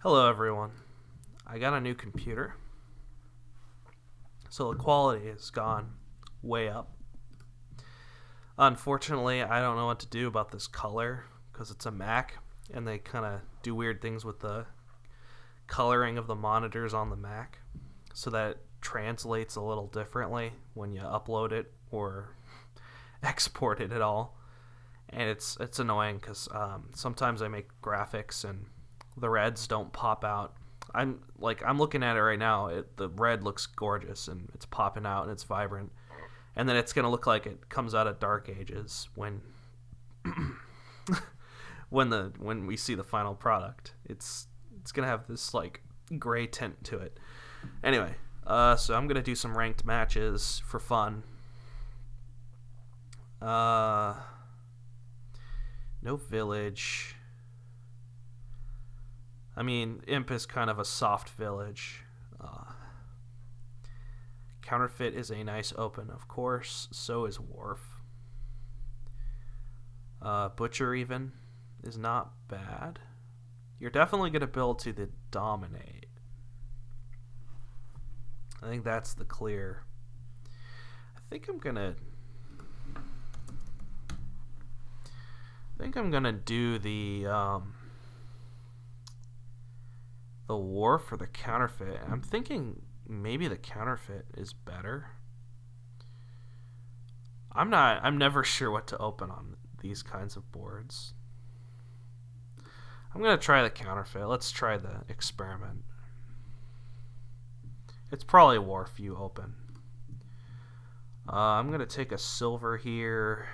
Hello everyone. I got a new computer, so the quality has gone way up. Unfortunately, I don't know what to do about this color because it's a Mac and they kind of do weird things with the coloring of the monitors on the Mac so that it translates a little differently when you upload it or export it at all. And it's annoying because sometimes I make graphics and the reds don't pop out. I'm looking at it right now. The red looks gorgeous and it's popping out and it's vibrant, and then it's gonna look like it comes out of Dark Ages when we see the final product. It's gonna have this like gray tint to it. Anyway, so I'm gonna do some ranked matches for fun. No village. I mean, Imp is kind of a soft village. Counterfeit is a nice open, of course. So is Wharf. Butcher even is not bad. You're definitely going to build to the Dominate. I think that's the clear. I think I'm gonna do the Wharf or the Counterfeit. I'm thinking maybe the Counterfeit is better. I'm never sure what to open on these kinds of boards. I'm gonna try the Counterfeit. Let's try the Experiment. It's probably Wharf you open. I'm gonna take a silver here.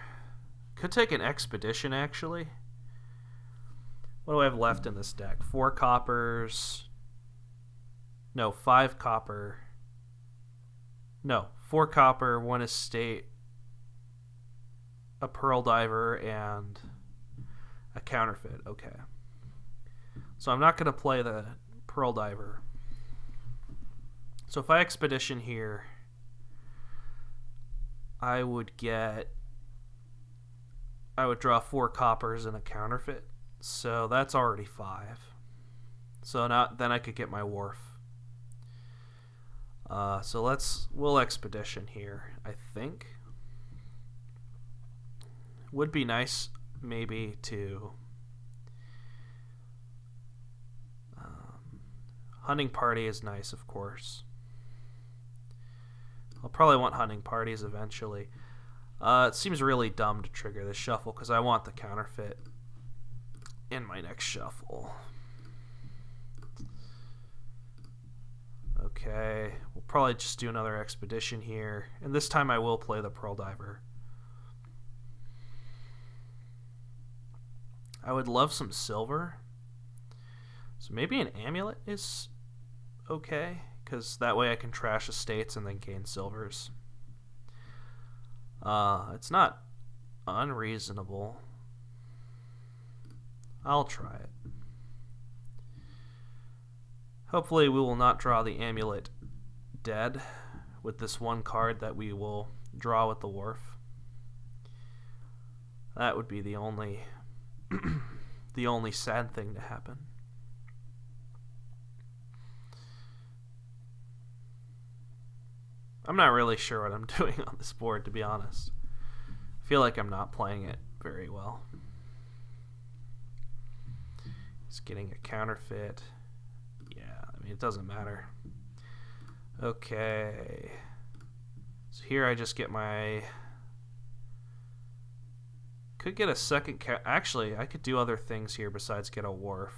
Could take an Expedition actually. What do I have left in this deck? 4 coppers. No, 5 copper. No, 4 copper, 1 estate, a pearl diver, and a counterfeit. Okay. So I'm not going to play the pearl diver. So if I expedition here, I would draw 4 coppers and a counterfeit. So that's already 5. So then I could get my Wharf. So we'll expedition here, I think. Would be nice maybe to hunting party is nice, of course. I'll probably want hunting parties eventually. It seems really dumb to trigger this shuffle because I want the counterfeit in my next shuffle. Okay, we'll probably just do another expedition here, and this time I will play the pearl diver. I would love some silver, so maybe an amulet is okay, because that way I can trash estates and then gain silvers. It's not unreasonable. I'll try it. Hopefully we will not draw the amulet dead with this one card that we will draw with the Wharf. That would be the only the only sad thing to happen. I'm not really sure what I'm doing on this board, to be honest. I feel like I'm not playing it very well. He's getting a counterfeit. It doesn't matter. Okay. So here I just get my... Could get a second... Actually, I could do other things here besides get a Wharf.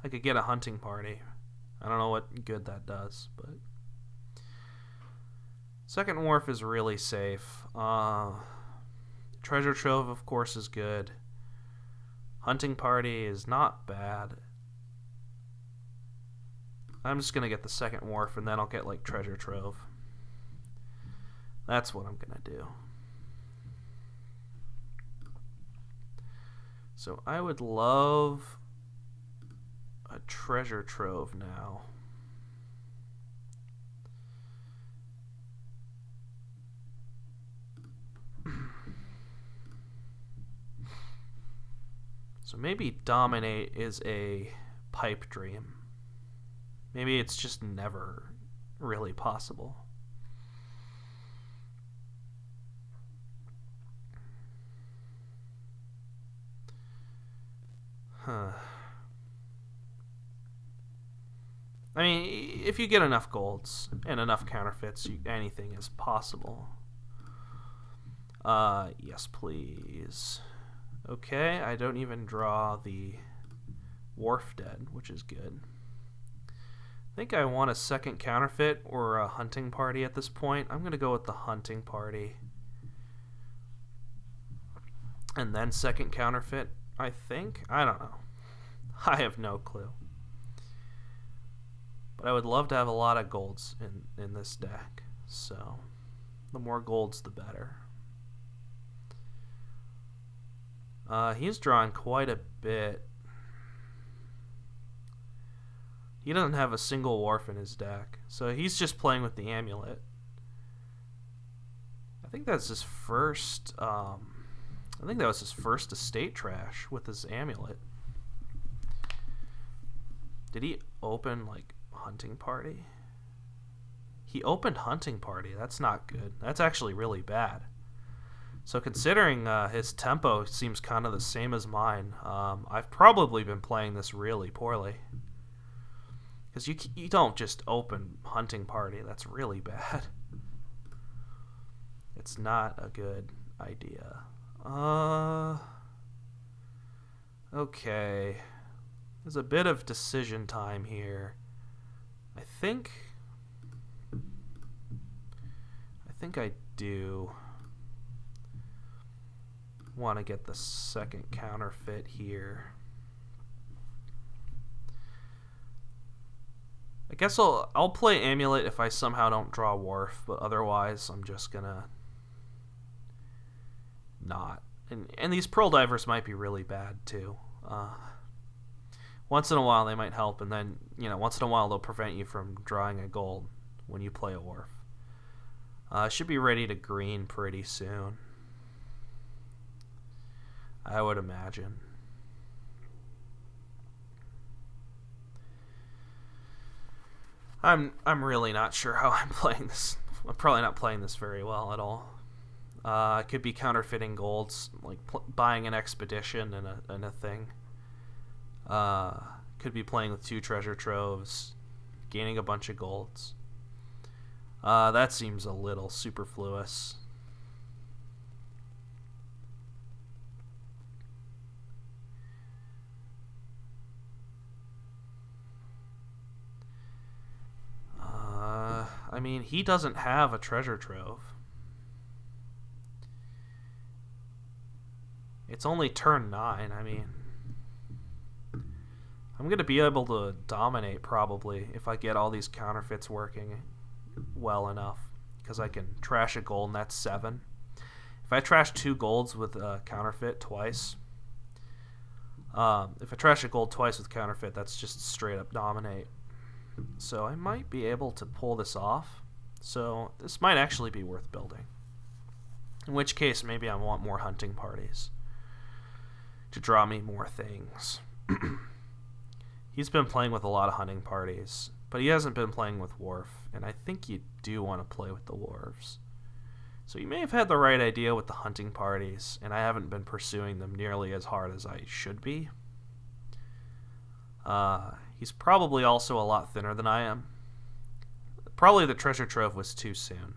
I could get a hunting party. I don't know what good that does, but... Second Wharf is really safe. Treasure Trove, of course, is good. Hunting party is not bad. I'm just going to get the second Wharf, and then I'll get, like, Treasure Trove. That's what I'm going to do. So I would love a Treasure Trove now. So maybe dominate is a pipe dream. Maybe it's just never really possible. Huh. I mean, if you get enough golds and enough counterfeits, anything is possible. Yes, please. Okay, I don't even draw the Wharf Dead, which is good. I think I want a second counterfeit or a hunting party at this point. I'm going to go with the hunting party. And then second counterfeit, I think. I don't know. I have no clue. But I would love to have a lot of golds in this deck. So the more golds, the better. He's drawing quite a bit. He doesn't have a single wharf in his deck, so he's just playing with the amulet. I think that's his first. I think that was his first estate trash with his amulet. Did he open like hunting party? He opened hunting party. That's not good. That's actually really bad. So considering his tempo seems kind of the same as mine, I've probably been playing this really poorly. Because you don't just open hunting party. That's really bad. It's not a good idea. Okay. There's a bit of decision time here. I think I do want to get the second counterfeit here. I guess I'll play amulet if I somehow don't draw wharf, but otherwise I'm just gonna not. And these pearl divers might be really bad too. Once in a while they might help, and then once in a while they'll prevent you from drawing a gold when you play a wharf. Should be ready to green pretty soon, I would imagine. I'm really not sure how I'm playing this. I'm probably not playing this very well at all. I could be counterfeiting golds, like buying an expedition and a thing. Could be playing with 2 treasure troves, gaining a bunch of golds. That seems a little superfluous. I mean, he doesn't have a treasure trove. It's only turn 9. I mean, I'm going to be able to dominate probably if I get all these counterfeits working well enough, because I can trash a gold and that's 7. If I trash 2 golds with a counterfeit twice, if I trash a gold twice with counterfeit, that's just straight up dominate. So I might be able to pull this off. So this might actually be worth building. In which case, maybe I want more hunting parties to draw me more things. He's been playing with a lot of hunting parties, but he hasn't been playing with wharf, and I think you do want to play with the wharves. So you may have had the right idea with the hunting parties, and I haven't been pursuing them nearly as hard as I should be. He's probably also a lot thinner than I am. Probably the treasure trove was too soon.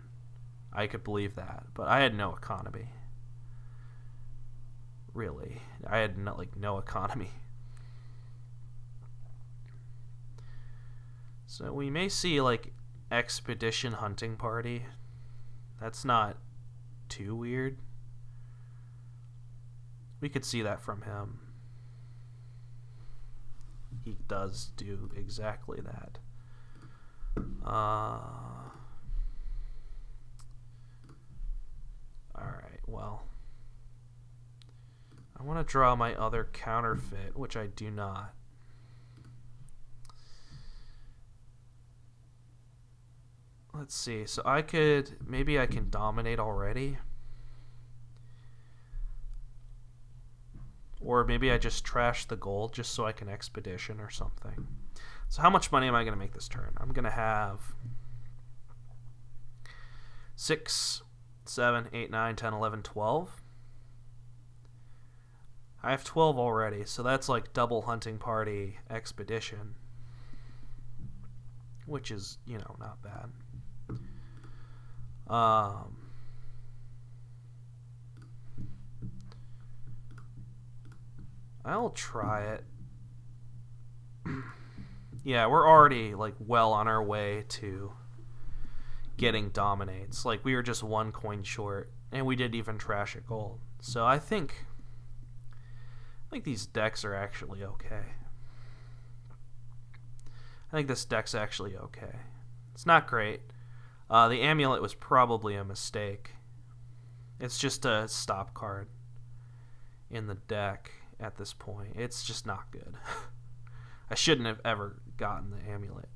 I could believe that, but I had no economy. Really, I had no economy. So we may see like expedition hunting party. That's not too weird. We could see that from him. He does do exactly that. Alright, well. I want to draw my other counterfeit, which I do not. Let's see, so maybe I can dominate already. Or maybe I just trash the gold just so I can expedition or something. So how much money am I going to make this turn? I'm going to have 6, 7, 8, 9, 10, 11, 12. I have 12 already, so that's like double hunting party expedition. Which is, you know, not bad. I'll try it. Yeah, we're already like well on our way to getting dominates. Like we were just 1 coin short, and we didn't even trash a gold. So I think these decks are actually okay. I think this deck's actually okay. It's not great. The amulet was probably a mistake. It's just a stop card in the deck at this point. It's just not good. I shouldn't have ever gotten the amulet.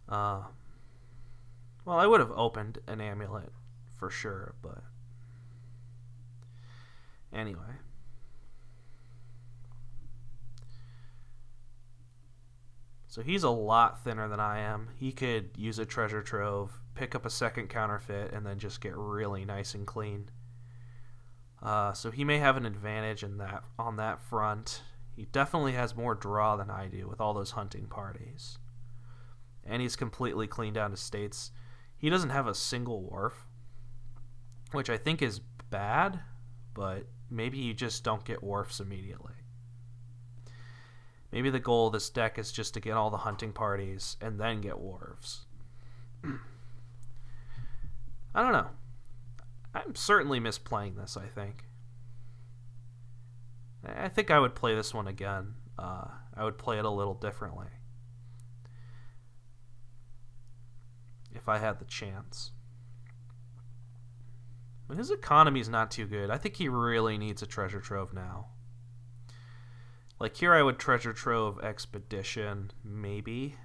Well, I would have opened an amulet for sure, but anyway. So he's a lot thinner than I am. He could use a treasure trove, pick up a second counterfeit, and then just get really nice and clean. So he may have an advantage in that on that front. He definitely has more draw than I do with all those hunting parties. And he's completely cleaned down his states. He doesn't have a single wharf, which I think is bad, but maybe you just don't get wharfs immediately. Maybe the goal of this deck is just to get all the hunting parties and then get wharves. I don't know. I'm certainly misplaying this, I think. I think I would play this one again. I would play it a little differently if I had the chance. But his economy's not too good. I think he really needs a treasure trove now. Like here I would treasure trove expedition, maybe.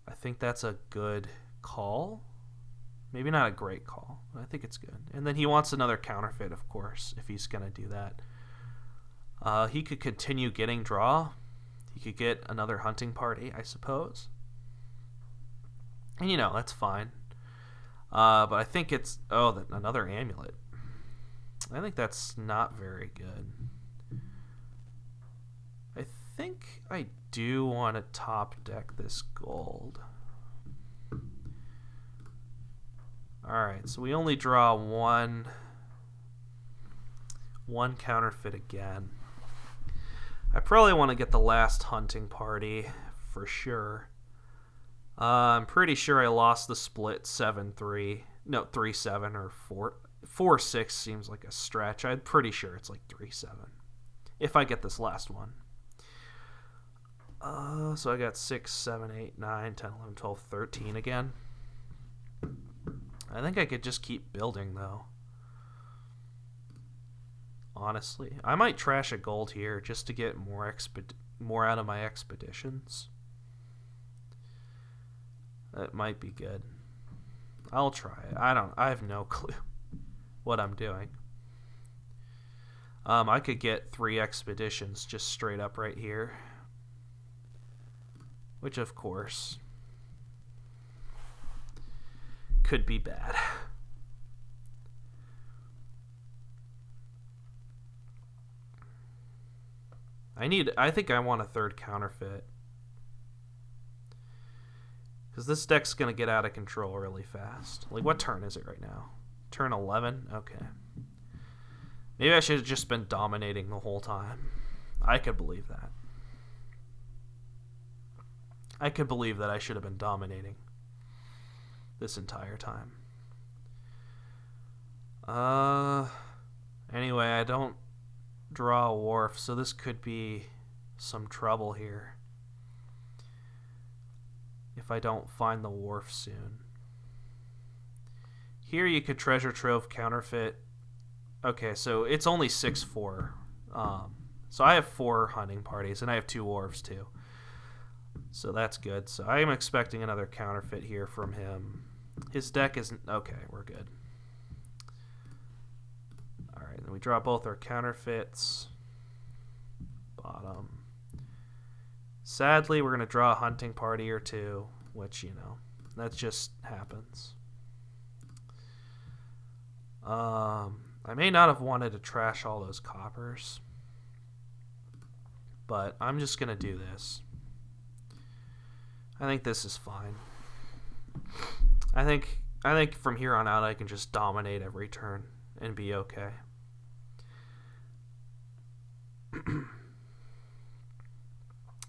I think that's a good call. Maybe not a great call, but I think it's good. And then he wants another counterfeit, of course, if he's going to do that. He could continue getting draw. He could get another hunting party, I suppose. And, you know, that's fine. But I think it's... Oh, another amulet. I think that's not very good. I think I do want to top deck this gold. Alright, so we only draw one counterfeit again. I probably want to get the last hunting party for sure. I'm pretty sure I lost the split 7-3. No, 3-7 or 4-6 seems like a stretch. I'm pretty sure it's like 3-7 if I get this last one. So I got 6, 7, 8, 9, 10, 11, 12, 13 again. I think I could just keep building, though. Honestly. I might trash a gold here just to get more out of my expeditions. That might be good. I'll try it. I have no clue what I'm doing. I could get 3 expeditions just straight up right here. Which, of course, could be bad. I think I want a third counterfeit. Because this deck's going to get out of control really fast. Like, what turn is it right now? Turn 11? Okay. Maybe I should have just been dominating the whole time. I could believe that. I could believe that I should have been dominating this entire time. Anyway, I don't draw a wharf, so this could be some trouble here if I don't find the wharf soon. Here you could treasure trove counterfeit. Okay, so it's only 6-4. So I have 4 hunting parties, and I have 2 wharves too. So that's good. So I am expecting another counterfeit here from him. His deck isn't... Okay, we're good. Alright, then we draw both our counterfeits. Bottom. Sadly, we're going to draw a hunting party or two, which, you know, that just happens. I may not have wanted to trash all those coppers, but I'm just going to do this. I think this is fine. I think from here on out I can just dominate every turn and be okay.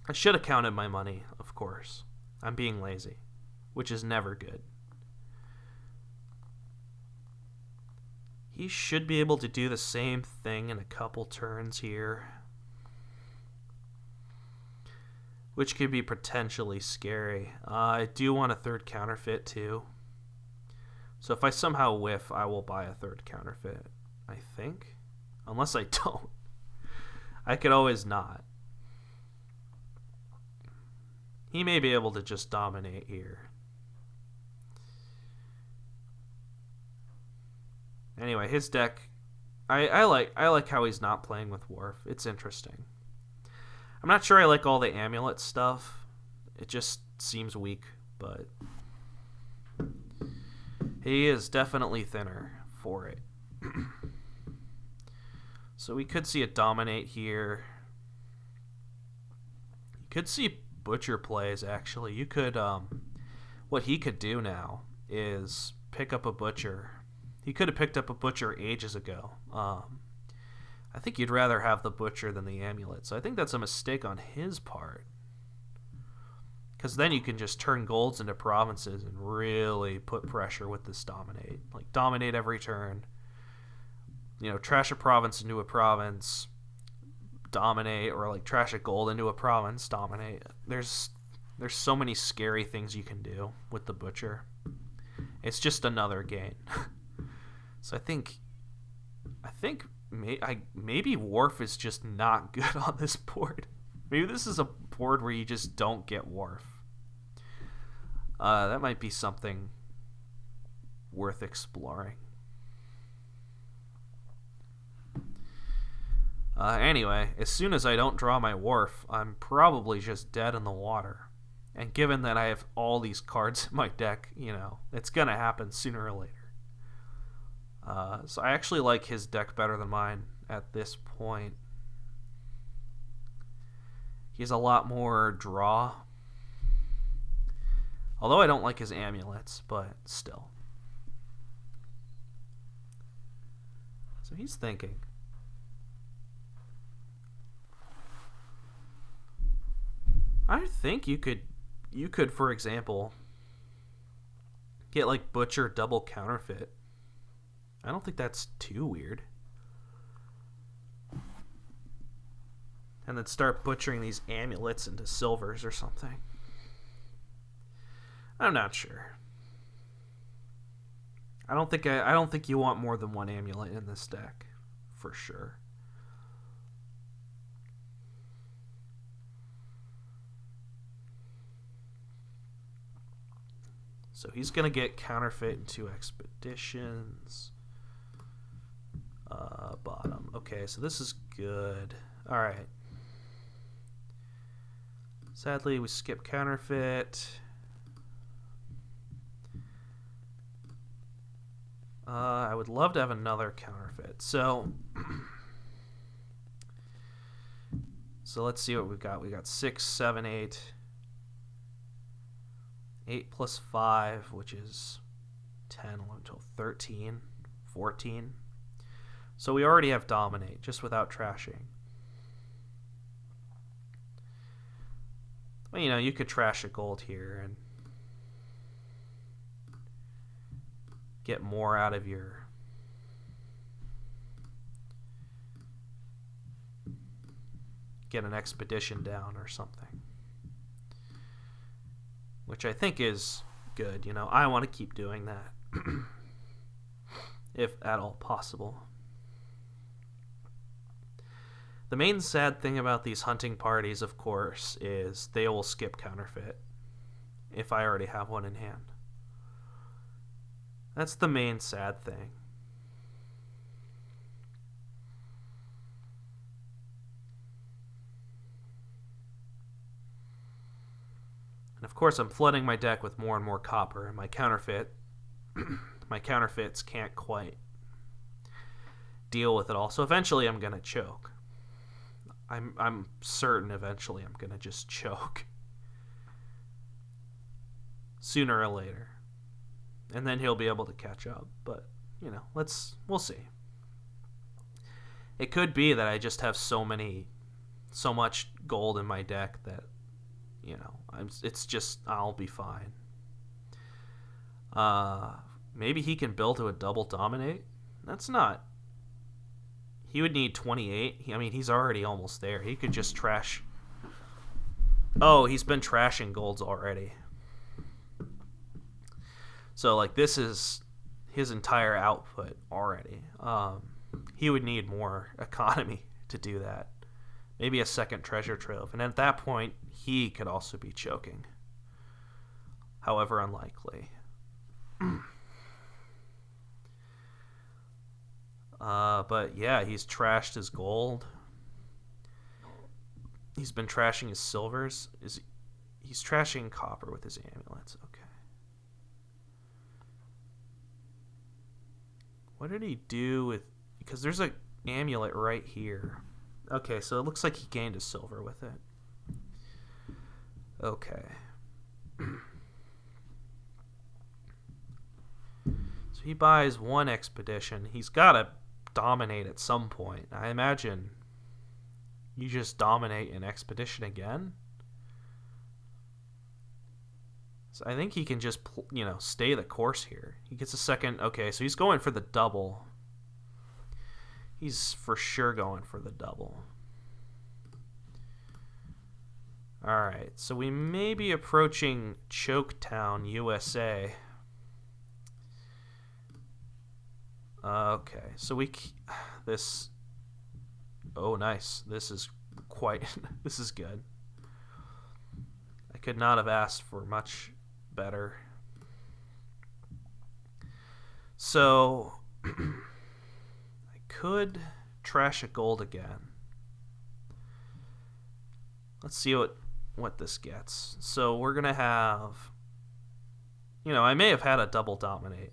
I should have counted my money, of course. I'm being lazy, which is never good. He should be able to do the same thing in a couple turns here, which could be potentially scary. I do want a third counterfeit too. So if I somehow whiff, I will buy a third counterfeit, I think. Unless I don't. I could always not. He may be able to just dominate here. Anyway, his deck, I like how he's not playing with Wharf. It's interesting. I'm not sure I like all the amulet stuff. It just seems weak, but he is definitely thinner for it. So we could see it dominate here. You could see Butcher plays, actually. You could, what he could do now is pick up a Butcher. He could have picked up a Butcher ages ago. I think you'd rather have the Butcher than the amulet, so I think that's a mistake on his part. Because then you can just turn golds into provinces and really put pressure with this dominate. Like, dominate every turn. You know, trash a province into a province, dominate, or like trash a gold into a province, dominate. There's so many scary things you can do with the Butcher. It's just another gain. So I think maybe Wharf is just not good on this board. Maybe this is a board where you just don't get Wharf. That might be something worth exploring. Anyway, as soon as I don't draw my Wharf, I'm probably just dead in the water. And given that I have all these cards in my deck, you know, it's going to happen sooner or later. So I actually like his deck better than mine at this point. He has a lot more draw. Although I don't like his amulets, but still. So he's thinking. I think you could, for example, get like Butcher double counterfeit. I don't think that's too weird. And then start butchering these amulets into silvers or something. I'm not sure. I don't think you want more than one amulet in this deck, for sure. So he's going to get counterfeit into expeditions. Bottom. Okay, so this is good. Alright. Sadly, we skip counterfeit. I would love to have another counterfeit. So let's see what we've got. We got 6, 7, 8. 8 plus 5, which is 10, 11, 12, 13, 14. So we already have dominate, just without trashing. Well, you know, you could trash a gold here and get more out of your... get an expedition down or something. Which I think is good, you know. I want to keep doing that. If at all possible. The main sad thing about these hunting parties, of course, is they will skip counterfeit if I already have one in hand. That's the main sad thing. And of course, I'm flooding my deck with more and more copper, and my counterfeits can't quite deal with it all. So eventually, I'm gonna choke. I'm certain eventually I'm gonna just choke, sooner or later, and then he'll be able to catch up. But we'll see. It could be that I just have so much gold in my deck that I'll be fine. Maybe he can build to a double dominate. That's not. He would need 28. I mean, he's already almost there. He could just trash. Oh, he's been trashing golds already. So, like, this is his entire output already. He would need more economy to do that. Maybe a second treasure trove. And at that point, he could also be choking. However unlikely. But yeah, he's trashed his gold. He's been trashing his silvers. He's trashing copper with his amulets. Okay. What did he do with... Because there's an amulet right here. Okay, so it looks like he gained a silver with it. Okay. So he buys one expedition. He's got to dominate at some point. I imagine you just dominate an expedition again. So I think he can just, stay the course here. He gets a second. Okay, so he's going for the double. He's for sure going for the double. Alright, so we may be approaching Choketown, USA. Okay, so this... Oh, nice. This is quite... This is good. I could not have asked for much better. So... I could trash a gold again. Let's see what this gets. So we're going to have... I may have had a double dominate.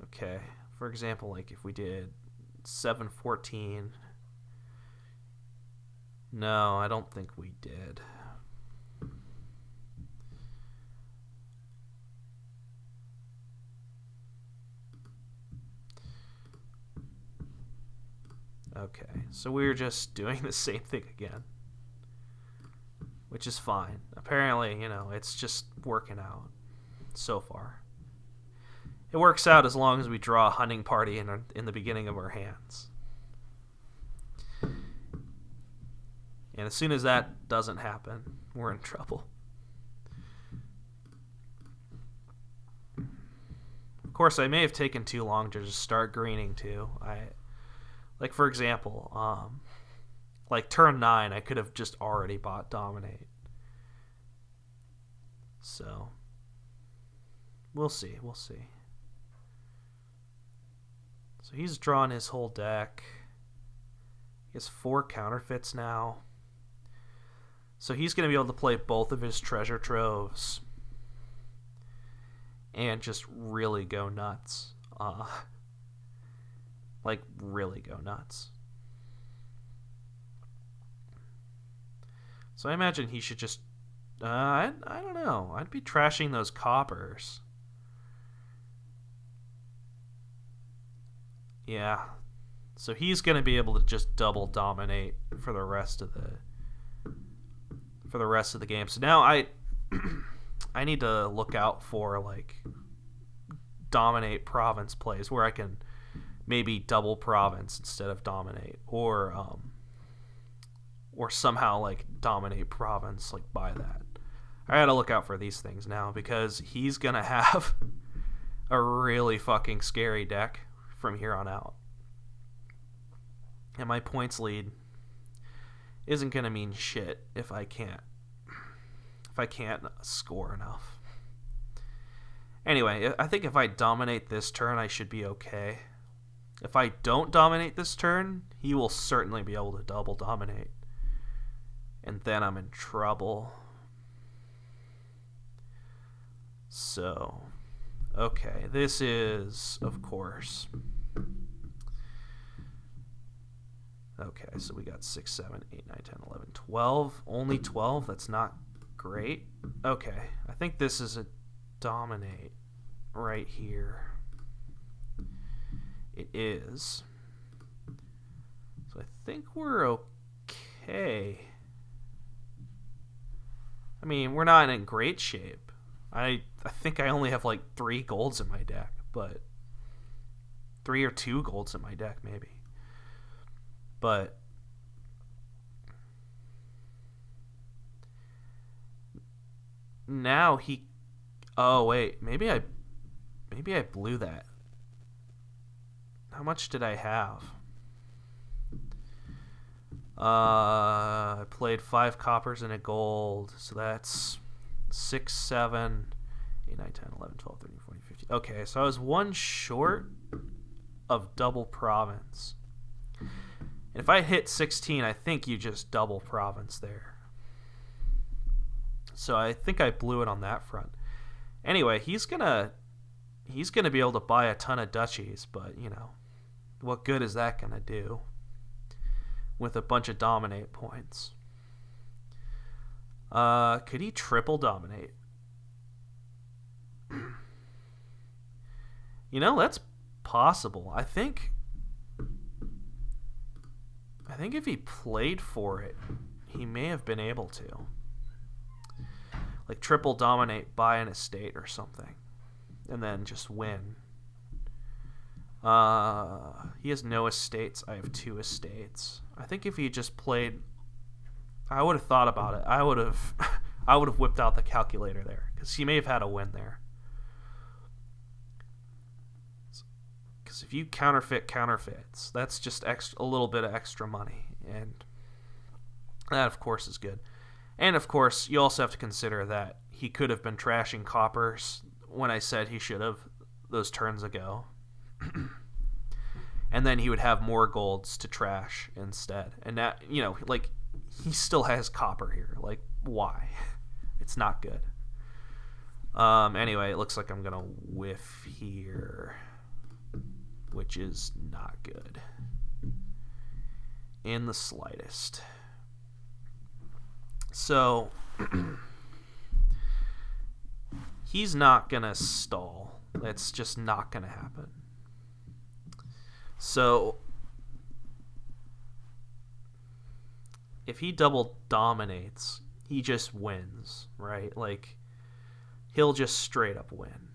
Okay, for example, like if we did 7-14. No, I don't think we did. Okay, so we're just doing the same thing again, which is fine. Apparently, it's just working out so far. It works out as long as we draw a hunting party in the beginning of our hands. And as soon as that doesn't happen, we're in trouble. Of course, I may have taken too long to just start greening too. Like, for example, like turn 9, I could have just already bought Dominate. So, we'll see. So he's drawn his whole deck. He has 4 counterfeits now. So he's going to be able to play both of his treasure troves and just really go nuts. Like, really go nuts. So I imagine he should just... I don't know. I'd be trashing those coppers. Yeah. So he's going to be able to just double dominate for the rest of the game. So now I need to look out for like dominate province plays where I can maybe double province instead of dominate, or somehow like dominate province like by that. I gotta look out for these things now because he's gonna have a really fucking scary deck from here on out. And my points lead isn't going to mean shit if I can't if I can't score enough. Anyway, I think if I dominate this turn, I should be okay. If I don't dominate this turn, he will certainly be able to double dominate. And then I'm in trouble. So, okay, this is, of course. Okay, so we got 6, 7, 8, 9, 10, 11, 12. Only 12? That's not great. Okay, I think this is a dominate right here. It is. So I think we're okay. I mean, we're not in great shape. I think I only have like 3 golds in my deck, but 3 or 2 golds in my deck maybe. But now he, oh wait, maybe I blew that. How much did I have? I played 5 coppers and a gold, so that's 6, 7, 8, 9, 10, 11, 12, 13, 14, 15. Okay, so I was 1 short of double province. And if I hit 16, I think you just double province there. So I think I blew it on that front. Anyway, he's gonna be able to buy a ton of duchies, but you know, what good is that gonna do with a bunch of dominate points? Could he triple dominate? You know, that's possible. I think if he played for it, he may have been able to. Like triple dominate, buy an estate or something, and then just win. He has no estates. I have 2 estates. I think if he just played, I would have thought about it. I would have whipped out the calculator there, because he may have had a win there. Because if you counterfeits, that's just a little bit of extra money, and that of course is good. And of course, you also have to consider that he could have been trashing coppers when I said he should have those turns ago. And then he would have more golds to trash instead. And that, you know, like, he still has copper here. Like, why? It's not good. Anyway, it looks like I'm going to whiff here, which is not good in the slightest. So he's not going to stall. That's just not going to happen. So if he double dominates, he just wins, right? Like, he'll just straight up win.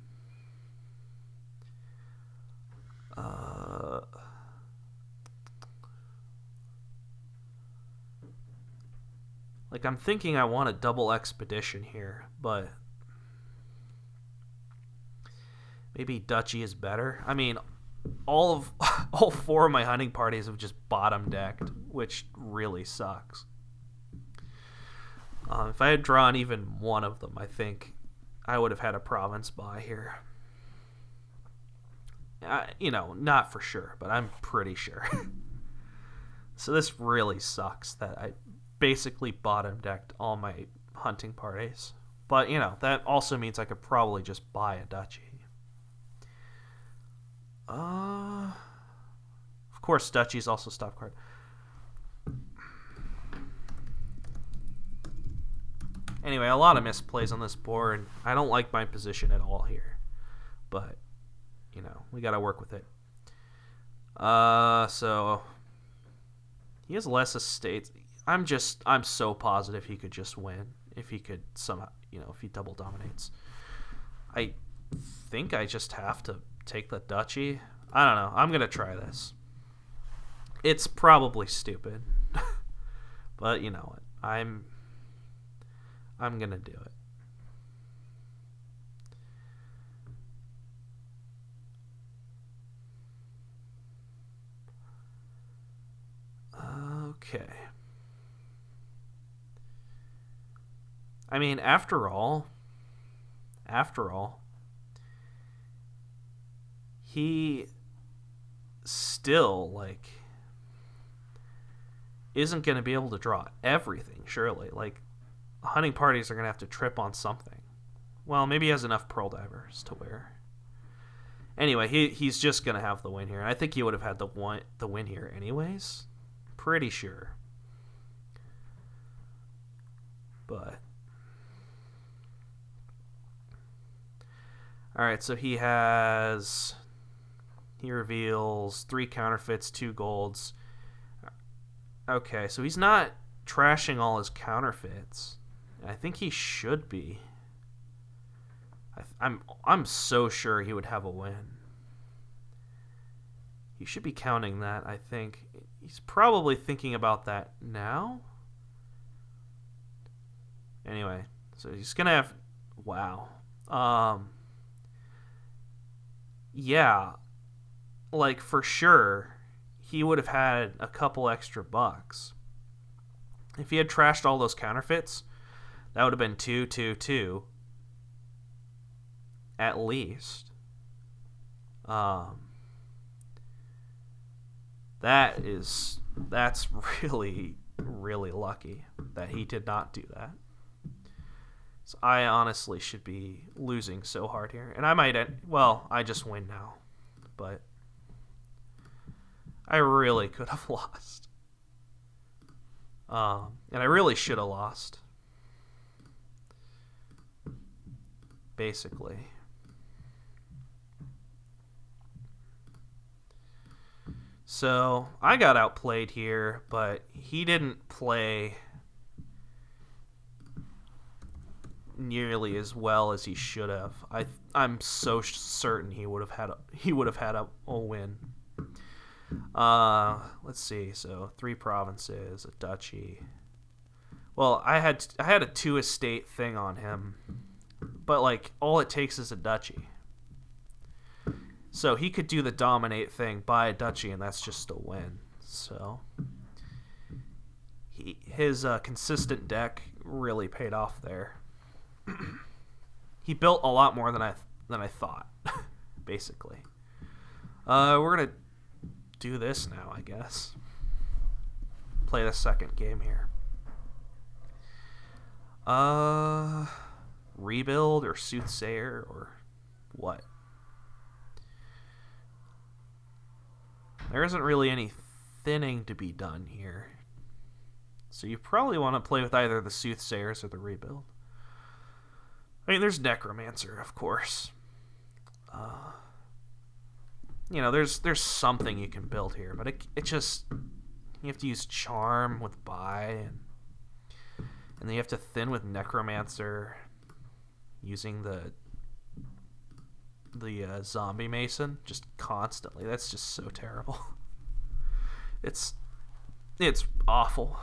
Like, I'm thinking I want a double expedition here, but maybe duchy is better. I mean, all 4 of my hunting parties have just bottom decked, which really sucks. If I had drawn even one of them, I think I would have had a province buy here. You know, not for sure, but I'm pretty sure. So this really sucks that I basically bottom decked all my hunting parties. But, you know, that also means I could probably just buy a duchy. Of course, duchy is also stop card. Anyway, a lot of misplays on this board. I don't like my position at all here. But, you know, we got to work with it. So he has less estates. I'm so positive he could just win if he could somehow, you know, if he double dominates. I think I just have to take the duchy. I don't know. I'm going to try this. It's probably stupid. But you know what? I'm going to do it. Okay. I mean, after all, he still, like, isn't going to be able to draw everything, surely. Like, hunting parties are going to have to trip on something. Well, maybe he has enough Pearl Divers to where... Anyway, he's just going to have the win here. And I think he would have had the win here anyways. Pretty sure. But... Alright, so he reveals 3 counterfeits, 2 golds. Okay, so he's not trashing all his counterfeits. I think he should be. I'm so sure he would have a win. He should be counting that, I think. He's probably thinking about that now. Anyway, so he's gonna have... Wow. Yeah. Like, for sure, he would have had a couple extra bucks. If he had trashed all those counterfeits, that would have been 2, 2, 2. At least. That's really, really lucky that he did not do that. So I honestly should be losing so hard here. And I might, I just win now. But I really could have lost. And I really should have lost. Basically. So I got outplayed here, but he didn't play nearly as well as he should have. I'm so certain he would have had a win. Let's see. So 3 provinces, a duchy. Well, I had a 2 estate thing on him, but like all it takes is a duchy. So he could do the dominate thing, buy a duchy, and that's just a win. So his consistent deck really paid off there. He built a lot more than I thought, basically. We're gonna do this now, I guess. Play the second game here. Rebuild or Soothsayer or what? There isn't really any thinning to be done here. So you probably want to play with either the Soothsayers or the Rebuild. I mean, there's Necromancer, of course. There's something you can build here, but it just... You have to use Charm with Buy, and then you have to thin with Necromancer using the Zombie Mason just constantly. That's just so terrible. It's awful.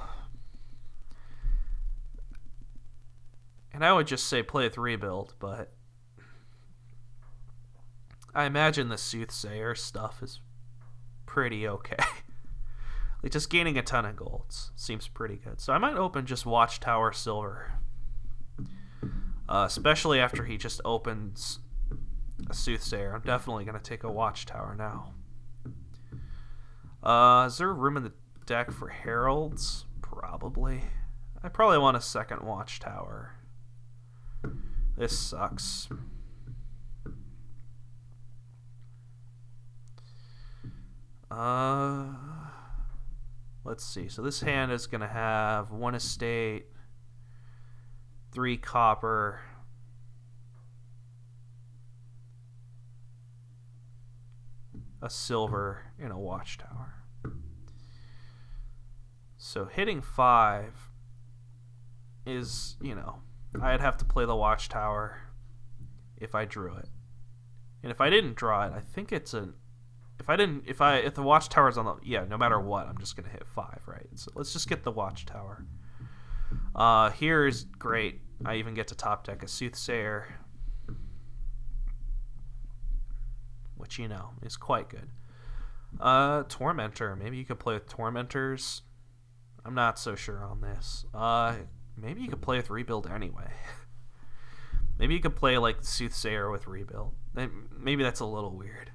And I would just say play with Rebuild, but I imagine the Soothsayer stuff is pretty okay. Like, just gaining a ton of golds seems pretty good. So I might open just Watchtower Silver. Especially after he just opens a Soothsayer. I'm definitely going to take a Watchtower now. Is there room in the deck for Heralds? Probably. I probably want a second Watchtower. This sucks. Let's see. So this hand is going to have 1 estate, 3 copper, a silver, and a Watchtower. So hitting 5 is, I'd have to play the Watchtower if I drew it. And if I didn't draw it, I think it's an... If the Watchtower's on the... no matter what, I'm just going to hit 5, right? So let's just get the Watchtower. Here is great. I even get to top deck a Soothsayer, which, is quite good. Tormentor. Maybe you could play with Tormentors. I'm not so sure on this. maybe you could play with Rebuild anyway. Maybe you could play like Soothsayer with Rebuild. Maybe that's a little weird.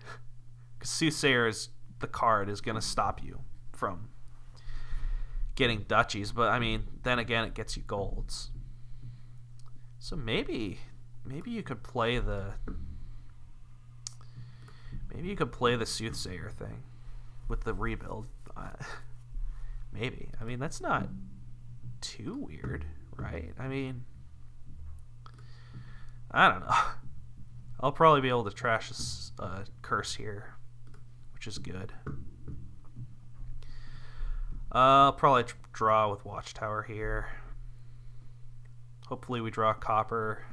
Because Soothsayer is the card is going to stop you from getting duchies. But, I mean, then again, it gets you golds. So maybe you could play the... Maybe you could play the Soothsayer thing with the Rebuild. Maybe. I mean, that's not too weird, right? I mean, I don't know. I'll probably be able to trash this curse here, which is good. I'll probably draw with Watchtower here. Hopefully we draw copper.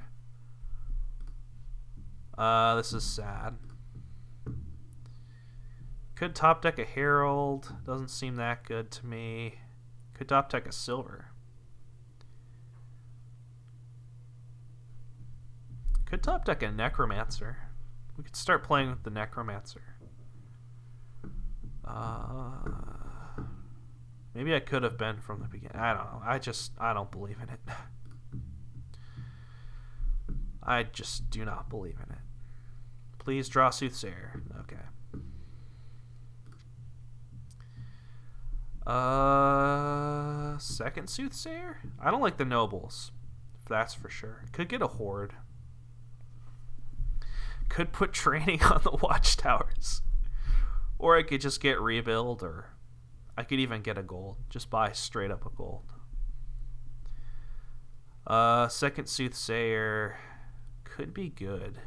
This is sad. Could top deck a Herald. Doesn't seem that good to me. Could top deck a silver. Could top deck a Necromancer. We could start playing with the Necromancer. Maybe I could have been from the beginning. I don't know. I don't believe in it. I just do not believe in it. Please draw Soothsayer. Okay. Second Soothsayer? I don't like the Nobles. That's for sure. Could get a Horde. Could put training on the Watchtowers. Or I could just get Rebuild, or I could even get a gold. Just buy straight up a gold. Second Soothsayer could be good.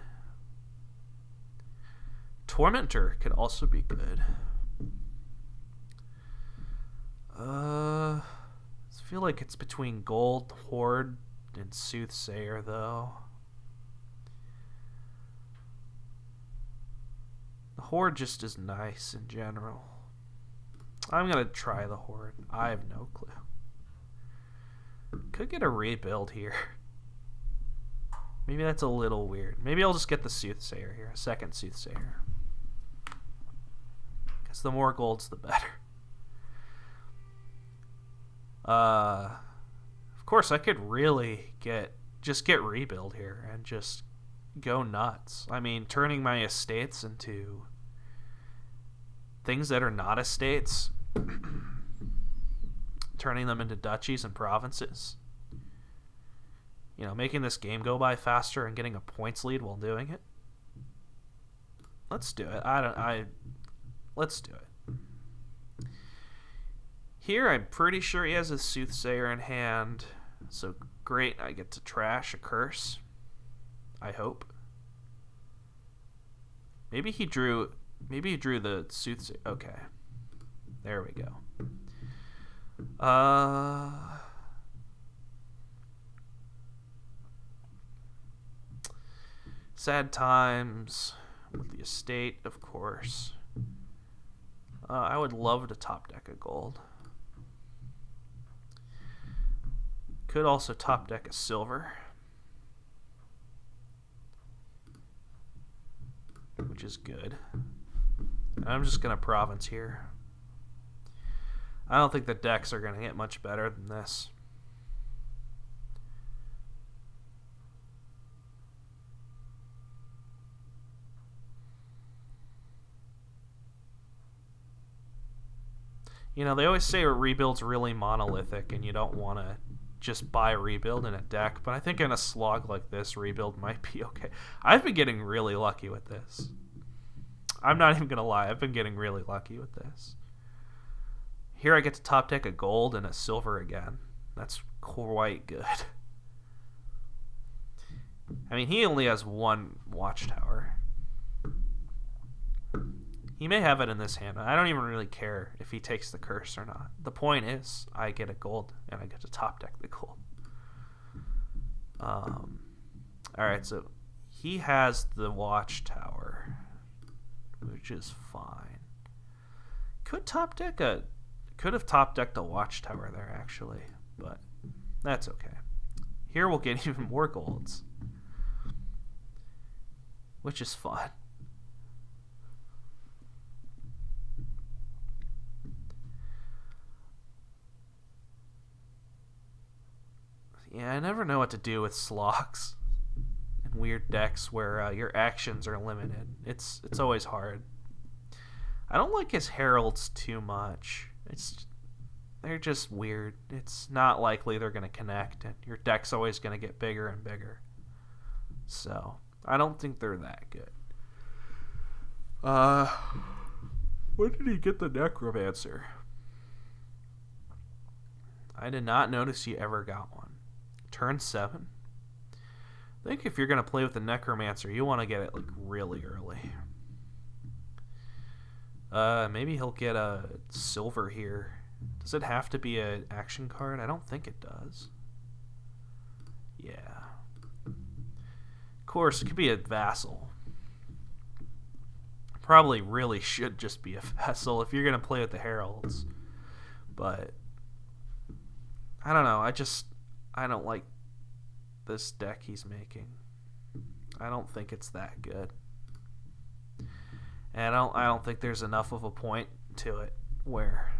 Tormentor could also be good. I feel like it's between gold, Horde, and Soothsayer, though. The Horde just is nice in general. I'm going to try the Horde. I have no clue. Could get a Rebuild here. Maybe that's a little weird. Maybe I'll just get the Soothsayer here. A second Soothsayer. Because the more golds, the better. Of course, I could really get Rebuild here and just go nuts. I mean, turning my estates into things that are not estates, turning them into duchies and provinces. You know, making this game go by faster and getting a points lead while doing it. Let's do it. Let's do it. Here, I'm pretty sure he has a Soothsayer in hand. So great, I get to trash a curse. I hope. Maybe he drew the Soothsayer. Okay. There we go. Sad times with the estate, of course. I would love to top deck a gold. Could also top deck a silver, which is good. I'm just going to province here. I don't think the decks are going to get much better than this. You know, they always say a Rebuild's really monolithic and you don't want to just buy Rebuild in a deck, but I think in a slog like this, Rebuild might be okay. I've been getting really lucky with this. I'm not even going to lie. I've been getting really lucky with this. Here I get to top deck a gold and a silver again. That's quite good. I mean, he only has one Watchtower. He may have it in this hand. I don't even really care if he takes the curse or not. The point is, I get a gold, and I get to top deck the gold. Alright, so he has the Watchtower, which is fine. Could have top decked a Watchtower there, actually, but that's okay. Here we'll get even more golds, which is fun. Yeah, I never know what to do with Slogs and weird decks where your actions are limited. It's always hard. I don't like his Heralds too much. They're just weird. It's not likely they're going to connect, and your deck's always going to get bigger and bigger. So, I don't think they're that good. When did he get the Necromancer? I did not notice he ever got one. Turn 7? I think if you're going to play with the Necromancer, you want to get it like really early. Maybe he'll get a silver here. Does it have to be an action card? I don't think it does. Yeah. Of course, it could be a vassal. Probably really should just be a vassal if you're going to play with the Heralds. But I don't know. I don't like this deck he's making. I don't think it's that good. And I don't think there's enough of a point to it where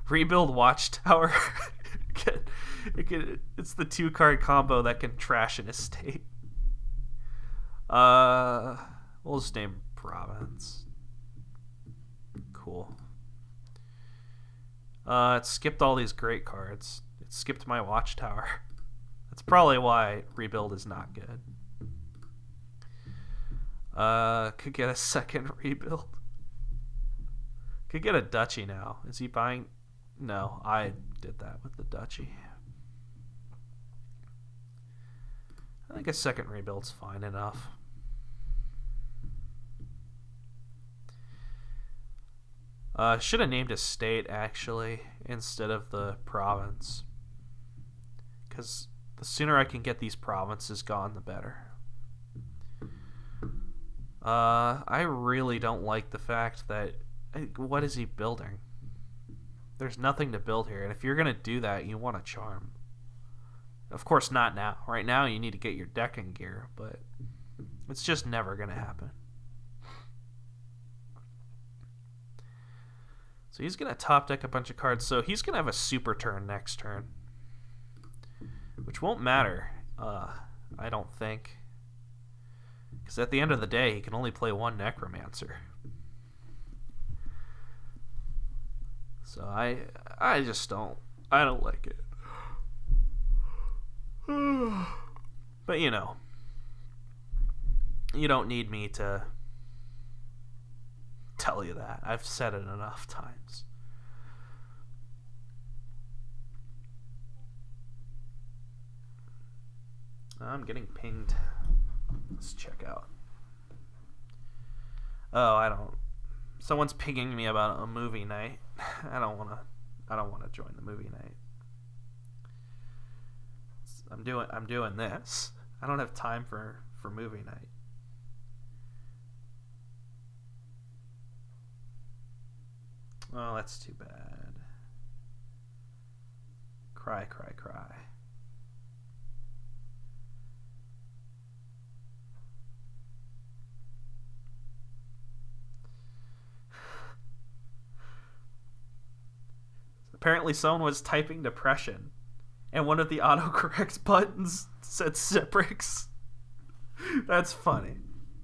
rebuild Watchtower. It's the 2-card combo that can trash an estate. We'll just name Province. Cool. It skipped all these great cards. It skipped my Watchtower. That's probably why rebuild is not good. Could get a second rebuild. Could get a duchy now. Is he buying? No, I did that with the duchy. I think a second rebuild's fine enough. Should have named a state, actually, instead of the province. Because the sooner I can get these provinces gone, the better. I really don't like the fact that... What is he building? There's nothing to build here. And if you're going to do that, you want a charm. Of course, not now. Right now, you need to get your deck in gear. But it's just never going to happen. So he's going to top deck a bunch of cards. So he's going to have a super turn next turn. Which won't matter, I don't think. Because at the end of the day, he can only play one Necromancer. So I just don't like it. But you know, you don't need me to tell you that. I've said it enough times. I'm getting pinged. Let's check out. Oh, someone's pinging me about a movie night. I don't want to join the movie night. I'm doing this. I don't have time for movie night. Oh, that's too bad. Cry, cry, cry. Apparently someone was typing depression, and one of the autocorrect buttons said Ciprix. That's funny.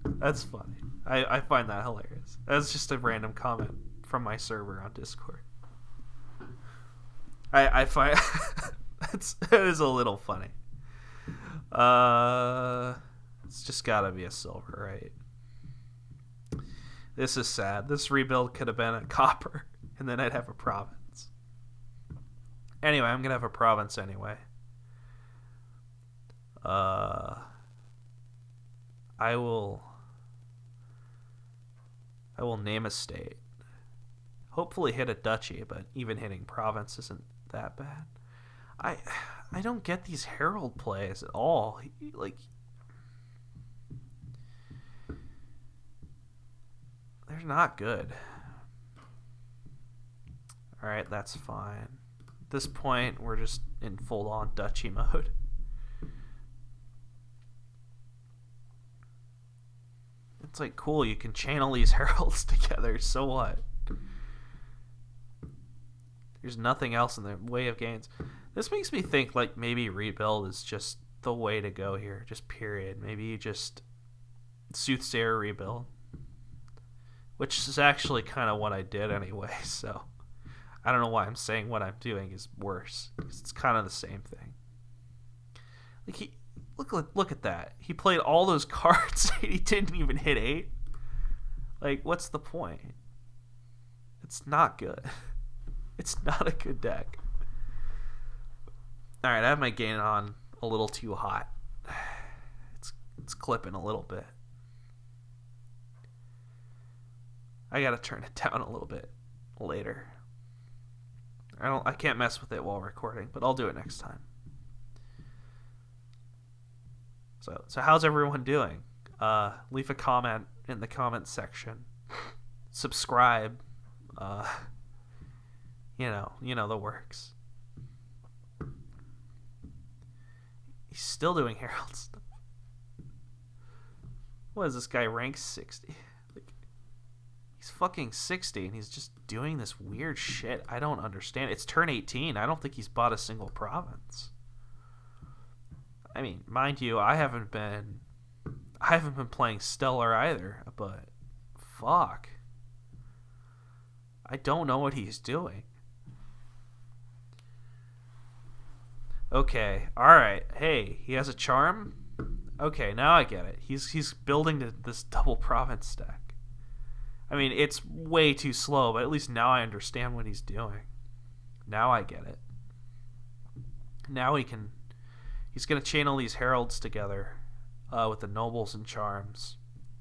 That's funny. I find that hilarious. That's just a random comment from my server on Discord. I find that is a little funny. It's just gotta be a silver, right? This is sad. This rebuild could have been a copper, and then I'd have a province. Anyway, I'm gonna have a province anyway. I will name a state. Hopefully hit a duchy, but even hitting province isn't that bad. I don't get these herald plays at all. Like, they're not good. Alright, that's fine. At this point, we're just in full-on duchy mode. It's like, cool, you can channel these heralds together, so what? There's nothing else in the way of gains. This makes me think like maybe rebuild is just the way to go here. Just period. Maybe you just Soothsayer rebuild, which is actually kind of what I did anyway. So I don't know why I'm saying what I'm doing is worse, because it's kind of the same thing. Like look at that. He played all those cards and he didn't even hit 8. Like, what's the point? It's not good. It's not a good deck. All right, I have my gain on a little too hot. It's clipping a little bit. I gotta turn it down a little bit later. I can't mess with it while recording, but I'll do it next time. So how's everyone doing? Leave a comment in the comments section. Subscribe. You know the works. He's still doing Herald stuff. What is this guy, rank 60? Like, he's fucking 60 and he's just doing this weird shit. I don't understand. It's turn 18. I don't think he's bought a single province. I mean, mind you, I haven't been playing Stellar either, but fuck. I don't know what he's doing. Okay, alright. Hey, he has a charm? Okay, now I get it. He's building this double province deck. I mean, it's way too slow, but at least now I understand what he's doing. Now I get it. Now he's going to chain all these heralds together with the nobles and charms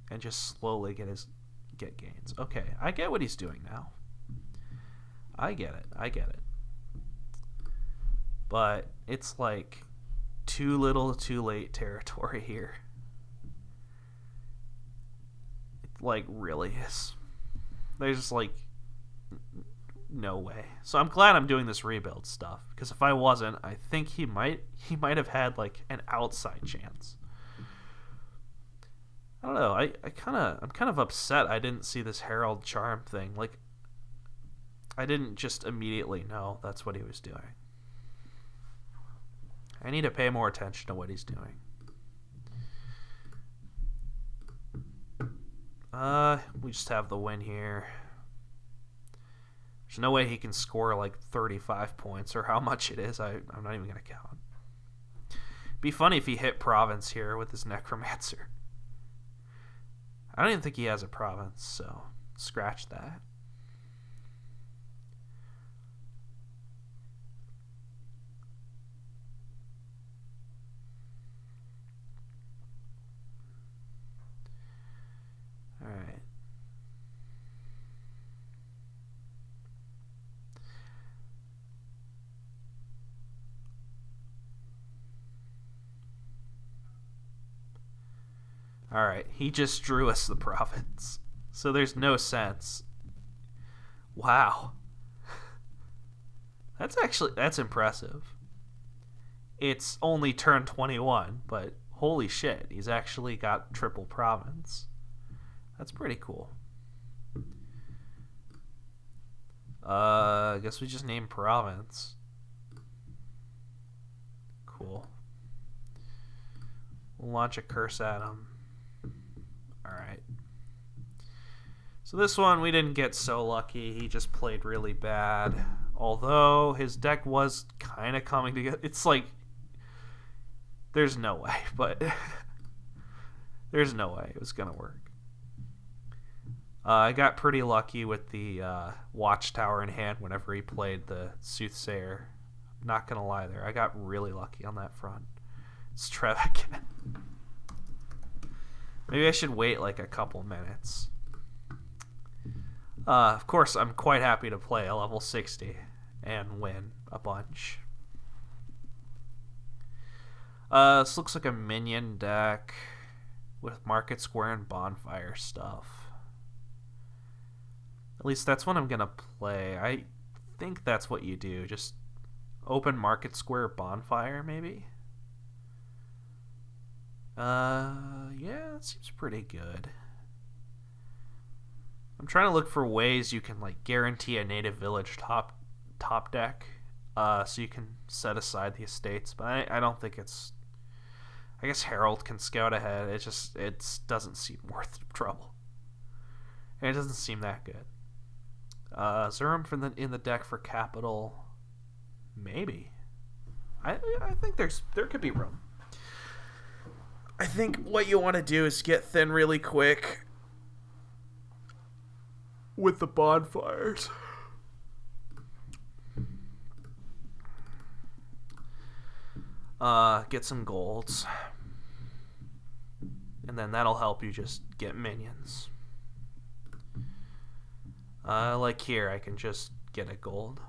and just slowly get gains. Okay, I get what he's doing now. I get it. But it's like too little, too late territory here. It like really is. There's just like no way. So I'm glad I'm doing this rebuild stuff, because if I wasn't, I think he might have had like an outside chance. I don't know. I'm kind of upset I didn't see this Herald Charm thing. Like, I didn't just immediately know that's what he was doing. I need to pay more attention to what he's doing. We just have the win here. There's no way he can score like 35 points or how much it is. I'm not even going to count. Be funny if he hit province here with his Necromancer. I don't even think he has a province, so scratch that. All right. All right, he just drew us the province. So there's no sense. Wow. That's impressive. It's only turn 21, but holy shit, he's actually got triple province. That's pretty cool. I guess we just name province. Cool. We'll launch a curse at him. Alright. So this one, we didn't get so lucky. He just played really bad. Although, his deck was kind of coming together. It's like, there's no way, but there's no way it was going to work. I got pretty lucky with the Watchtower in hand whenever he played the Soothsayer. Not going to lie there. I got really lucky on that front. It's Trev again. Maybe I should wait like a couple minutes. Of course, I'm quite happy to play a level 60 and win a bunch. This looks like a minion deck with Market Square and Bonfire stuff. At least that's what I'm going to play. I think that's what you do. Just open Market Square Bonfire, maybe? Yeah, it seems pretty good. I'm trying to look for ways you can like guarantee a native village top deck so you can set aside the estates. But I don't think it's. I guess Harold can scout ahead. It doesn't seem worth the trouble. And it doesn't seem that good. Zurum in the deck for capital, maybe. I think there could be room. I think what you want to do is get thin really quick with the bonfires. Get some golds. And then that'll help you just get minions. Like here, I can just get a gold.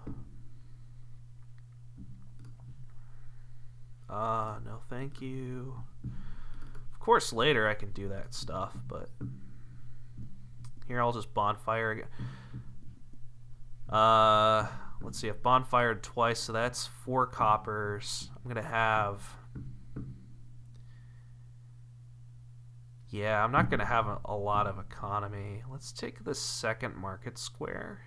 No thank you. Of course, later I can do that stuff, but here I'll just bonfire again. Let's see, I've bonfired twice, so that's 4 coppers. I'm gonna have... Yeah, I'm not gonna have a lot of economy. Let's take the second market square.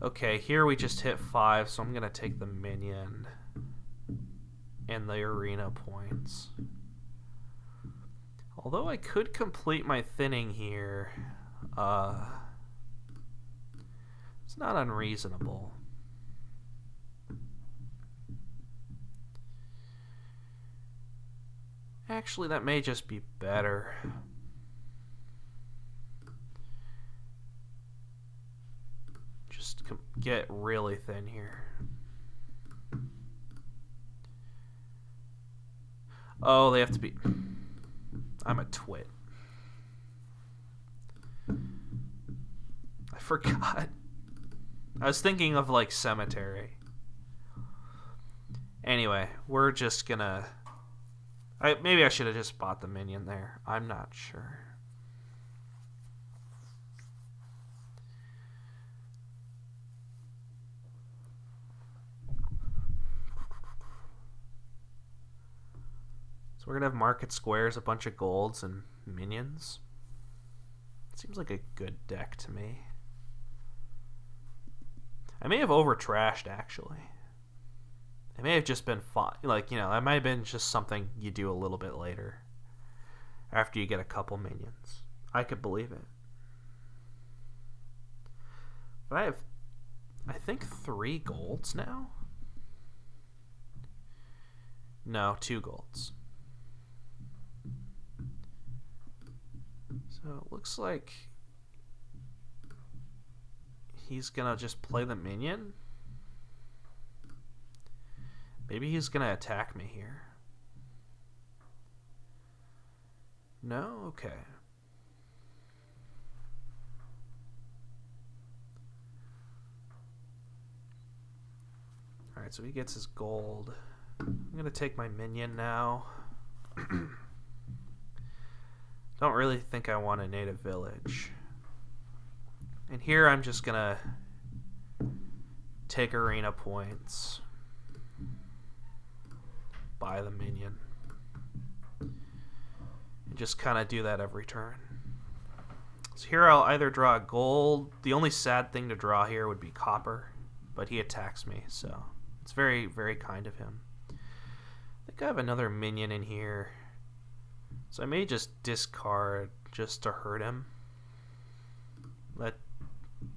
Okay, here we just hit 5, so I'm going to take the minion and the arena points. Although I could complete my thinning here. It's not unreasonable. Actually, that may just be better. Just get really thin here. Oh, they have to be... I'm a twit. I forgot. I was thinking of, like, cemetery. Anyway, we're just gonna... maybe I should have just bought the minion there. I'm not sure. We're going to have market squares, a bunch of golds, and minions. Seems like a good deck to me. I may have over-trashed, actually. It may have just been fun. Like, you know, that might have been just something you do a little bit later. After you get a couple minions. I could believe it. But I have, I think, 3 golds now? No, 2 golds. So it looks like he's gonna just play the minion. Maybe he's gonna attack me here. No? Okay. Alright, so he gets his gold. I'm gonna take my minion now. Don't really think I want a native village. And here I'm just gonna take arena points. Buy the minion. And just kind of do that every turn. So here I'll either draw a gold. The only sad thing to draw here would be copper. But he attacks me, so it's very, very kind of him. I think I have another minion in here. So I may just discard just to hurt him.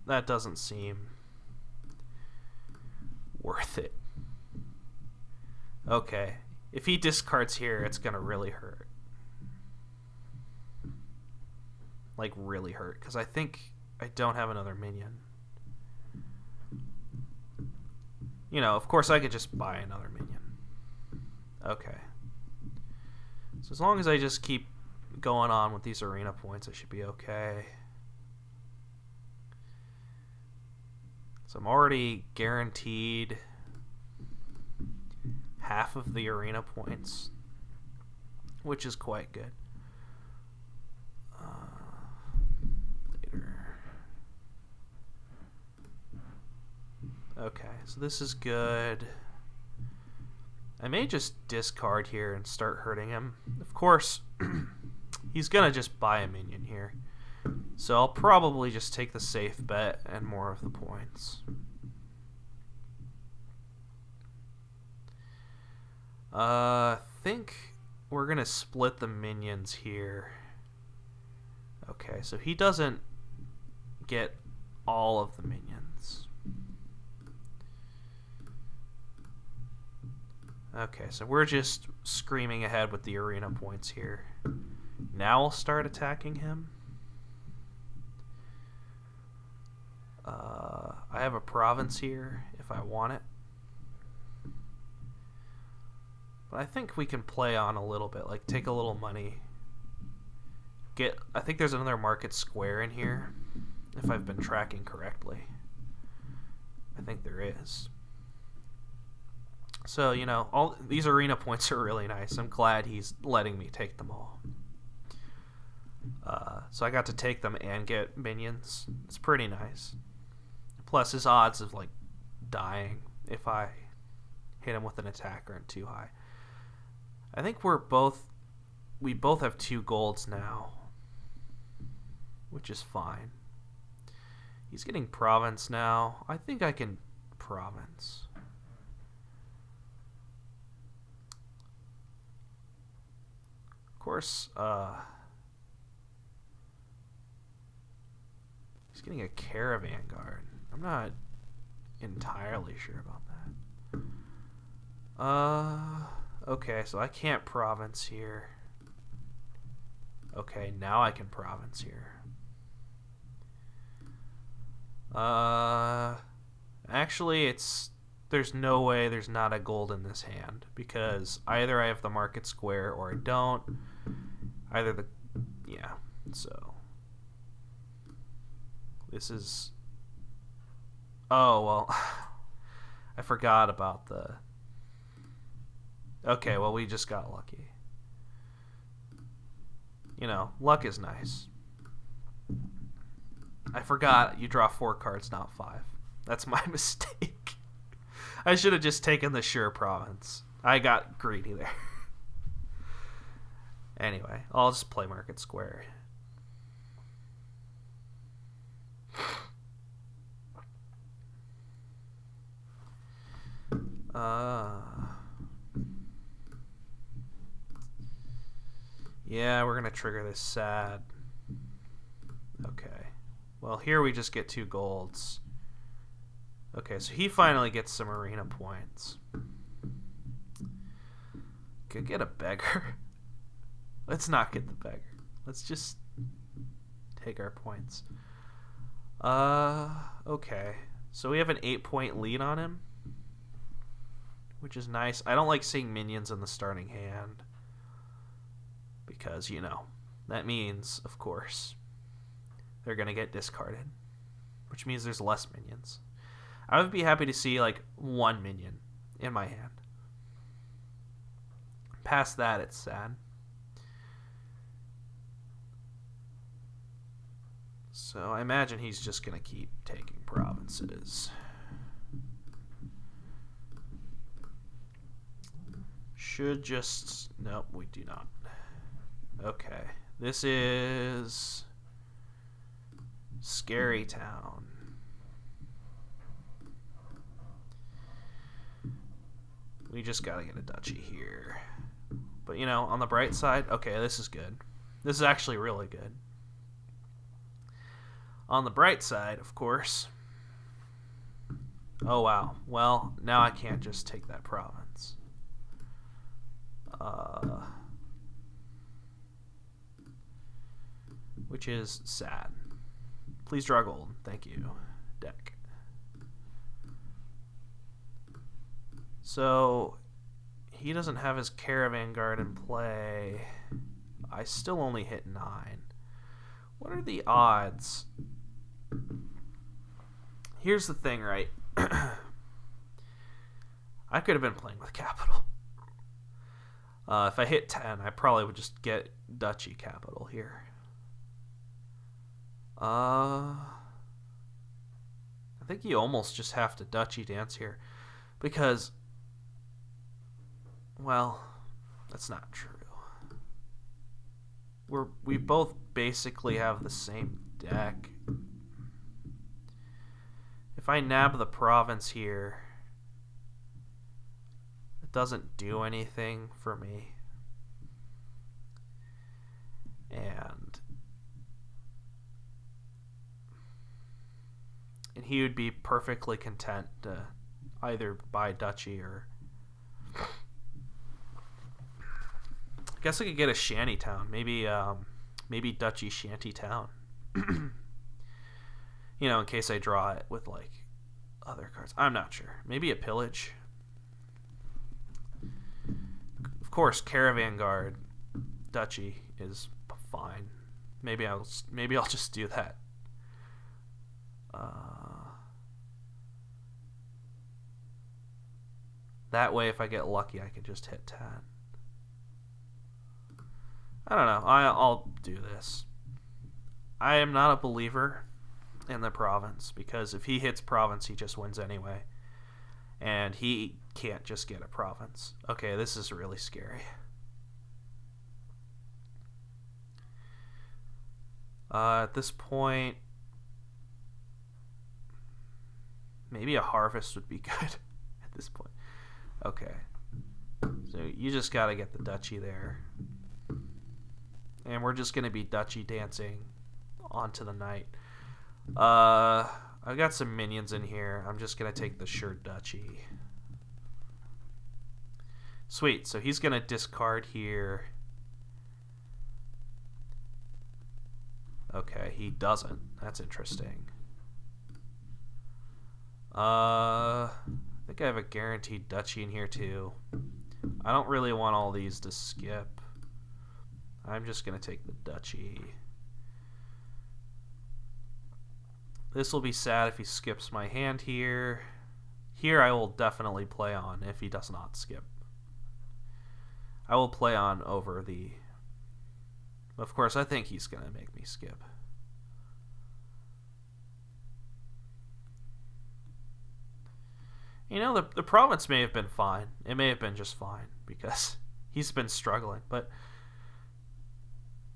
That doesn't seem worth it. Okay. If he discards here, it's going to really hurt. Like, really hurt. Because I think I don't have another minion. You know, of course I could just buy another minion. Okay. So as long as I just keep going on with these arena points, I should be okay. So I'm already guaranteed half of the arena points, which is quite good. Later. Okay, so this is good. I may just discard here and start hurting him. Of course, he's gonna just buy a minion here. So I'll probably just take the safe bet and more of the points. I think we're going to split the minions here. Okay, so he doesn't get all of the minions. Okay, so we're just screaming ahead with the arena points here. Now I'll start attacking him. I have a province here if I want it. But I think we can play on a little bit, like take a little money. I think there's another market square in here, if I've been tracking correctly. I think there is. So, you know, all these arena points are really nice. I'm glad he's letting me take them all. So I got to take them and get minions. It's pretty nice. Plus, his odds of, like, dying if I hit him with an attack aren't too high. I think we both have 2 golds now, which is fine. He's getting province now. I think I can province. Of course, he's getting a caravan guard. I'm not entirely sure about that. Okay, so I can't province here. Okay, now I can province here. Actually, there's no way there's not a gold in this hand, because either I have the market square or I don't. So this is... Oh, well, I forgot about the... Okay, well, we just got lucky. You know, luck is nice. I forgot you draw 4 cards, not 5. That's my mistake. I should have just taken the sure province. I got greedy there. Anyway, I'll just play market square. Yeah, we're gonna trigger this sad. Okay. Well, here we just get 2 golds. Okay, so he finally gets some arena points. Could get a beggar. Let's not get the beggar. Let's just take our points. Okay. So we have an 8-point lead on him, which is nice. I don't like seeing minions in the starting hand because, you know, that means, of course, they're going to get discarded, which means there's less minions. I would be happy to see, like, 1 minion in my hand. Past that, it's sad. So I imagine he's just going to keep taking provinces. Should just... Nope, we do not. Okay. This is... Scary Town. We just gotta get a duchy here. But, you know, on the bright side, okay, this is good. This is actually really good. On the bright side, of course... Oh, wow. Well, now I can't just take that province. Which is sad. Please draw gold. Thank you, deck. So, he doesn't have his caravan guard in play. I still only hit 9. What are the odds? Here's the thing, right? I could have been playing with capital. If I hit 10, I probably would just get duchy capital here. I think you almost just have to duchy dance here. Because, well, that's not true. we both basically have the same deck. If I nab the province here, it doesn't do anything for me. And he would be perfectly content to either buy duchy or... I guess I could get a shanty town. Maybe duchy shanty town. You know, in case I draw it with, like, other cards. I'm not sure. Maybe a pillage. Of course, Caravan Guard duchy is fine. Maybe I'll just do that. That way, if I get lucky, I can just hit 10. I don't know. I'll do this. I am not a believer in the province, because if he hits province, he just wins anyway. And he can't just get a province. Okay, this is really scary. At this point, maybe a harvest would be good at this point. Okay. So you just got to get the duchy there. And we're just going to be duchy dancing onto the knight. I've got some minions in here. I'm just going to take the sure duchy. Sweet. So he's going to discard here. Okay, he doesn't. That's interesting. I think I have a guaranteed duchy in here too. I don't really want all these to skip. I'm just going to take the duchy. This will be sad if he skips my hand here. Here I will definitely play on if he does not skip. I will play on over the... Of course, I think he's going to make me skip. You know, the province may have been fine. It may have been just fine because he's been struggling. But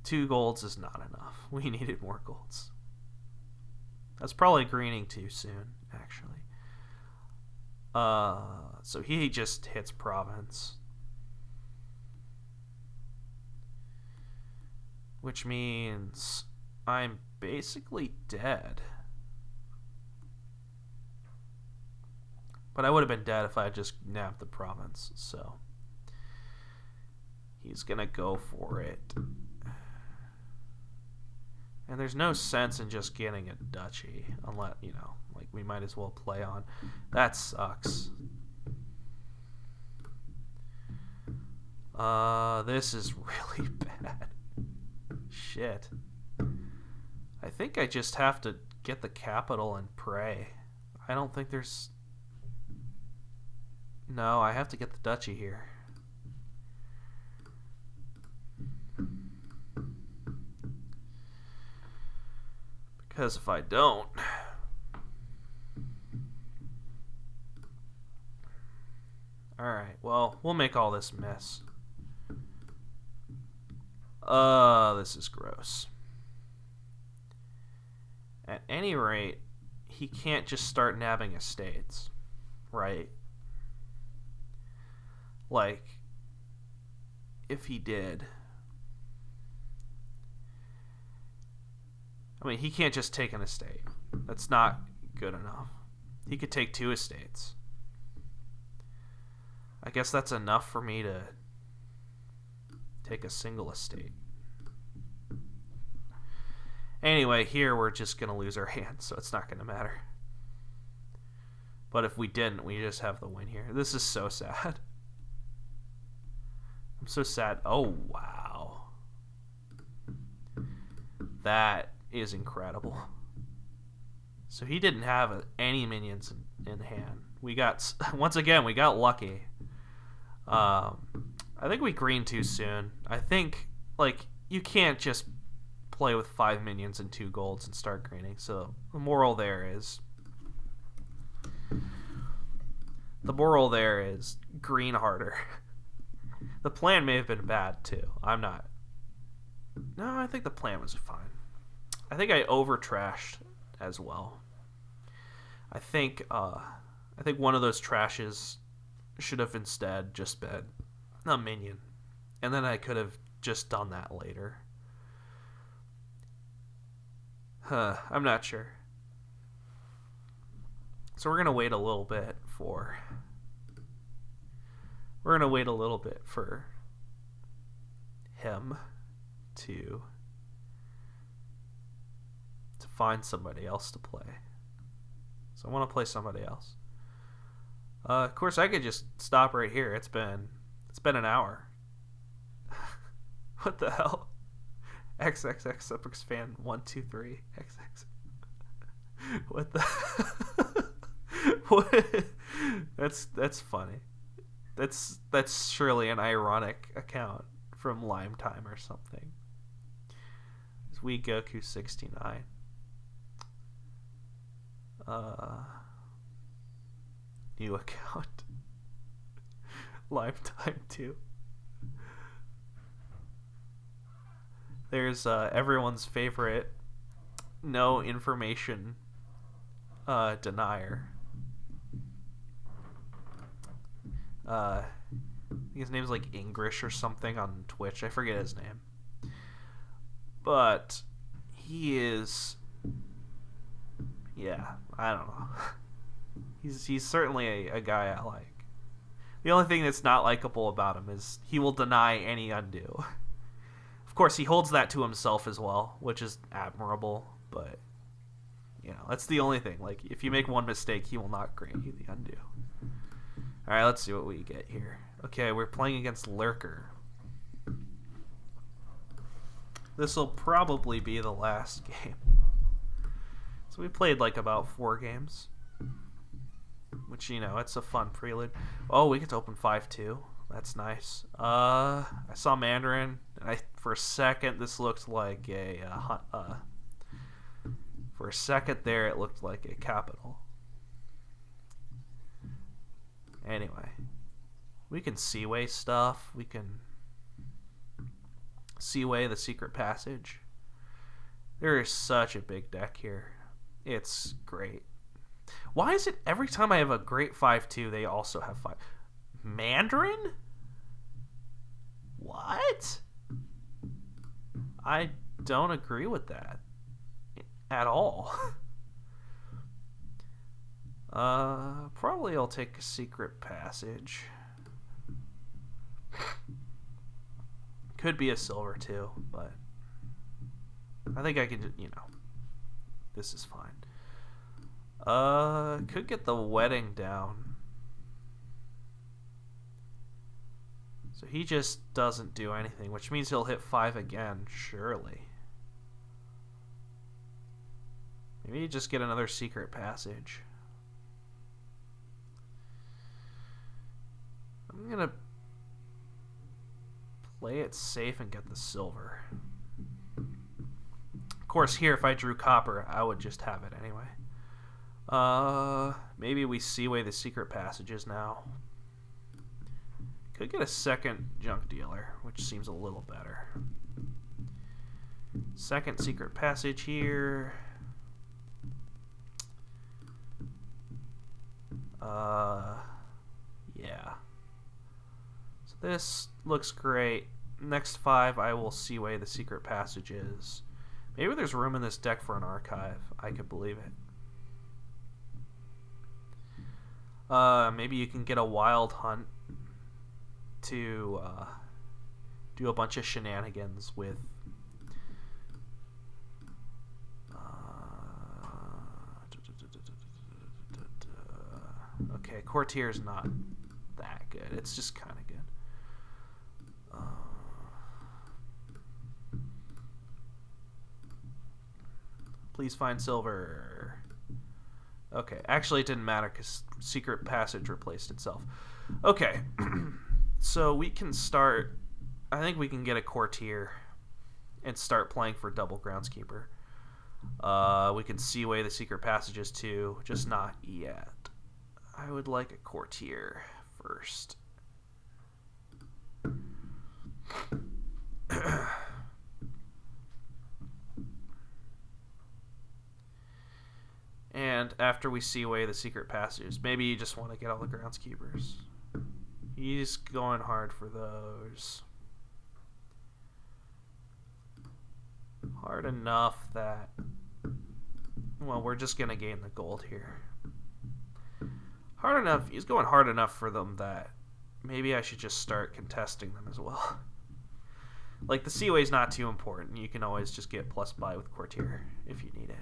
2 golds is not enough. We needed more golds. That's probably greening too soon, actually. So he just hits province. Which means I'm basically dead. But I would have been dead if I had just nabbed the province, so he's gonna go for it. And there's no sense in just getting a duchy, unless, you know, like we might as well play on. That sucks. This is really bad. Shit. I think I just have to get the capital and pray. I don't think there's... No, I have to get the duchy here. Because if I don't... Alright, well, we'll make all this mess. This is gross. At any rate, he can't just start nabbing estates, right? Like, if he did... I mean, he can't just take an estate. That's not good enough. He could take 2 estates. I guess that's enough for me to take a single estate. Anyway, here we're just going to lose our hand, so it's not going to matter. But if we didn't, we just have the win here. This is so sad. I'm so sad. Oh, wow. That is incredible. So he didn't have any minions in hand. We got, once again, we got lucky. I think we greened too soon. I think, like, you can't just play with 5 minions and 2 golds and start greening. So the moral there is green harder. The plan may have been bad too. I'm not No, I think the plan was fine. I think I over trashed as well. I think one of those trashes should have instead just been a minion, and then I could have just done that later. I'm not sure. So we're gonna wait a little bit for. We're gonna wait a little bit for him to find somebody else to play. So I want to play somebody else. Of course, I could just stop right here. It's been an hour. What the hell? XXX Suprix fan 123 XX. What the? What? That's funny. That's surely an ironic account from Lime Time or something. It's We Goku 69. New account. Lime Time 2. There's everyone's favorite no information denier. His name's like English or something on Twitch. I forget his name. But he is, yeah, I don't know. He's certainly a guy I like. The only thing that's not likable about him is he will deny any undo. Of course, he holds that to himself as well, which is admirable, but you know, that's the only thing. Like, if you make one mistake, he will not grant you the undo. Alright, let's see what we get here. Okay, we're playing against Lurker. This will probably be the last game. So we played like about 4 games. Which, you know, it's a fun prelude. Oh, we get to open 5-2. That's nice. I saw Mandarin. And for a second, this looked like a... for a second there, it looked like a capital. Anyway. We can Seaway stuff. We can Seaway the Secret Passage. There is such a big deck here. It's great. Why is it every time I have a great 5-2, they also have 5? Mandarin? What? I don't agree with that at all. Probably I'll take a Secret Passage. Could be a silver too, but I think I can, you know, this is fine. Could get the Wedding down. So he just doesn't do anything, which means he'll hit 5 again, surely. Maybe you just get another Secret Passage. I'm gonna play it safe and get the silver. Of course, here, if I drew copper, I would just have it anyway. Maybe we Seaway the Secret Passages now. Could get a second Junk Dealer, which seems a little better. Second Secret Passage here. Yeah. So this looks great. Next 5, I will Seaway the Secret Passages. Maybe there's room in this deck for an archive. I could believe it. Maybe you can get a Wild Hunt to do a bunch of shenanigans with okay, Courtier's not that good. It's just kind of good. Please find silver. Okay, actually it didn't matter because Secret Passage replaced itself. Okay, so we can start. I think we can get a Courtier and start playing for double Groundskeeper. We can Seaway the Secret Passages too, just not yet. I would like a Courtier first. after we see away the secret passages. Maybe you just want to get all the groundskeepers. He's going hard for those. Hard enough that... Well, we're just going to gain the gold here. Hard enough. He's going hard enough for them that maybe I should just start contesting them as well. Like, the Seaway's not too important. You can always just get plus buy with Courtier if you need it.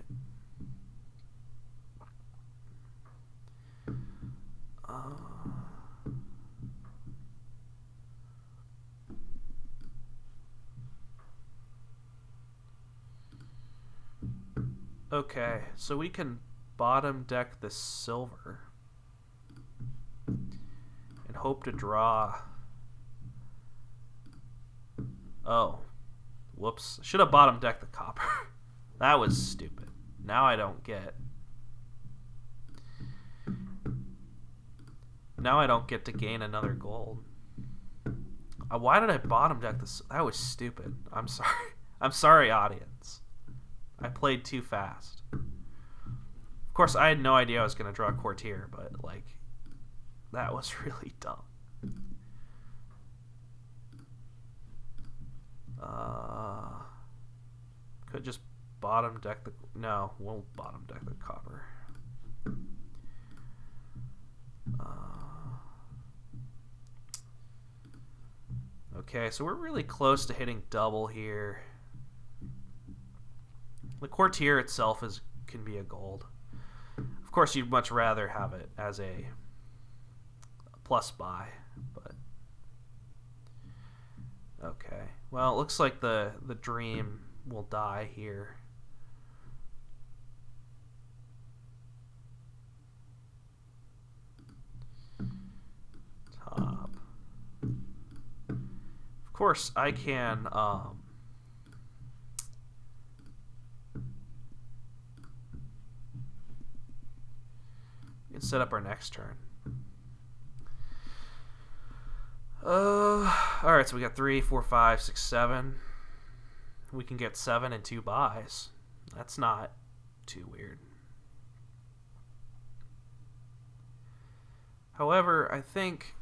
Okay, so we can bottom deck the silver and hope to draw. Oh, whoops. Should have bottom decked the copper. That was stupid. Now I don't get... Now I don't get to gain another gold. Why did I bottom deck this? That was stupid. I'm sorry. I'm sorry, audience. I played too fast. Of course, I had no idea I was going to draw Courtier, but, like, that was really dumb. Could just bottom deck the... No, we'll bottom deck the copper. Okay, so we're really close to hitting double here. The Courtier itself can be a gold. Of course, you'd much rather have it as a plus buy, but okay. Well, it looks like the dream will die here. Top. Of course, I can set up our next turn. Alright, so we got 3, 4, 5, 6, 7. We can get 7 and 2 buys. That's not too weird. However, I think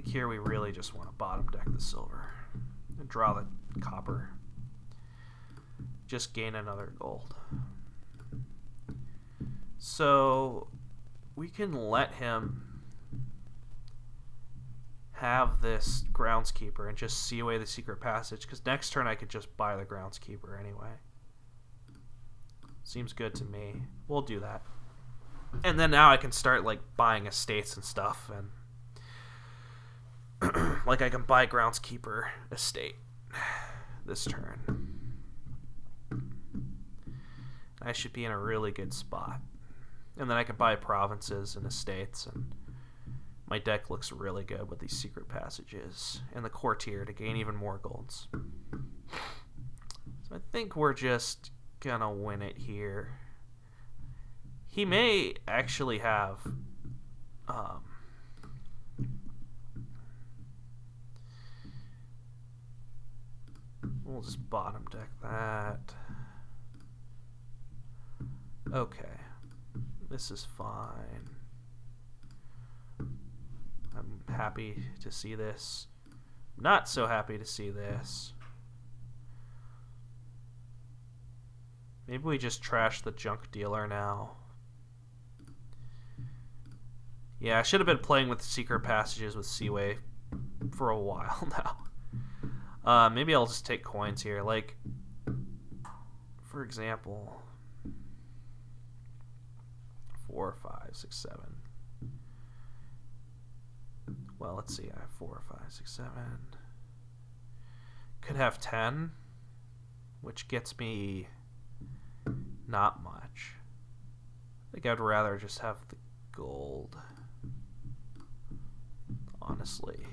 here we really just want to bottom deck the silver and draw the copper. Just gain another gold. So we can let him have this groundskeeper and just see away the secret passage, because next turn I could just buy the groundskeeper anyway. Seems good to me. We'll do that. And then now I can start like buying estates and stuff, and like I can buy groundskeeper estate this turn. I should be in a really good spot. And then I can buy provinces and estates, and my deck looks really good with these secret passages and the Courtier to gain even more golds. So I think we're just gonna win it here. He may actually have we'll just bottom deck that. Okay. This is fine. I'm happy to see this. Not so happy to see this. Maybe we just trash the junk dealer now. Yeah, I should have been playing with secret passages with Seaway for a while now. Maybe I'll just take coins here. Like, for example... 4, 5, 6, 7. Well, let's see. I have 4, 5, 6, 7. Could have 10, which gets me not much. I think I'd rather just have the gold, honestly.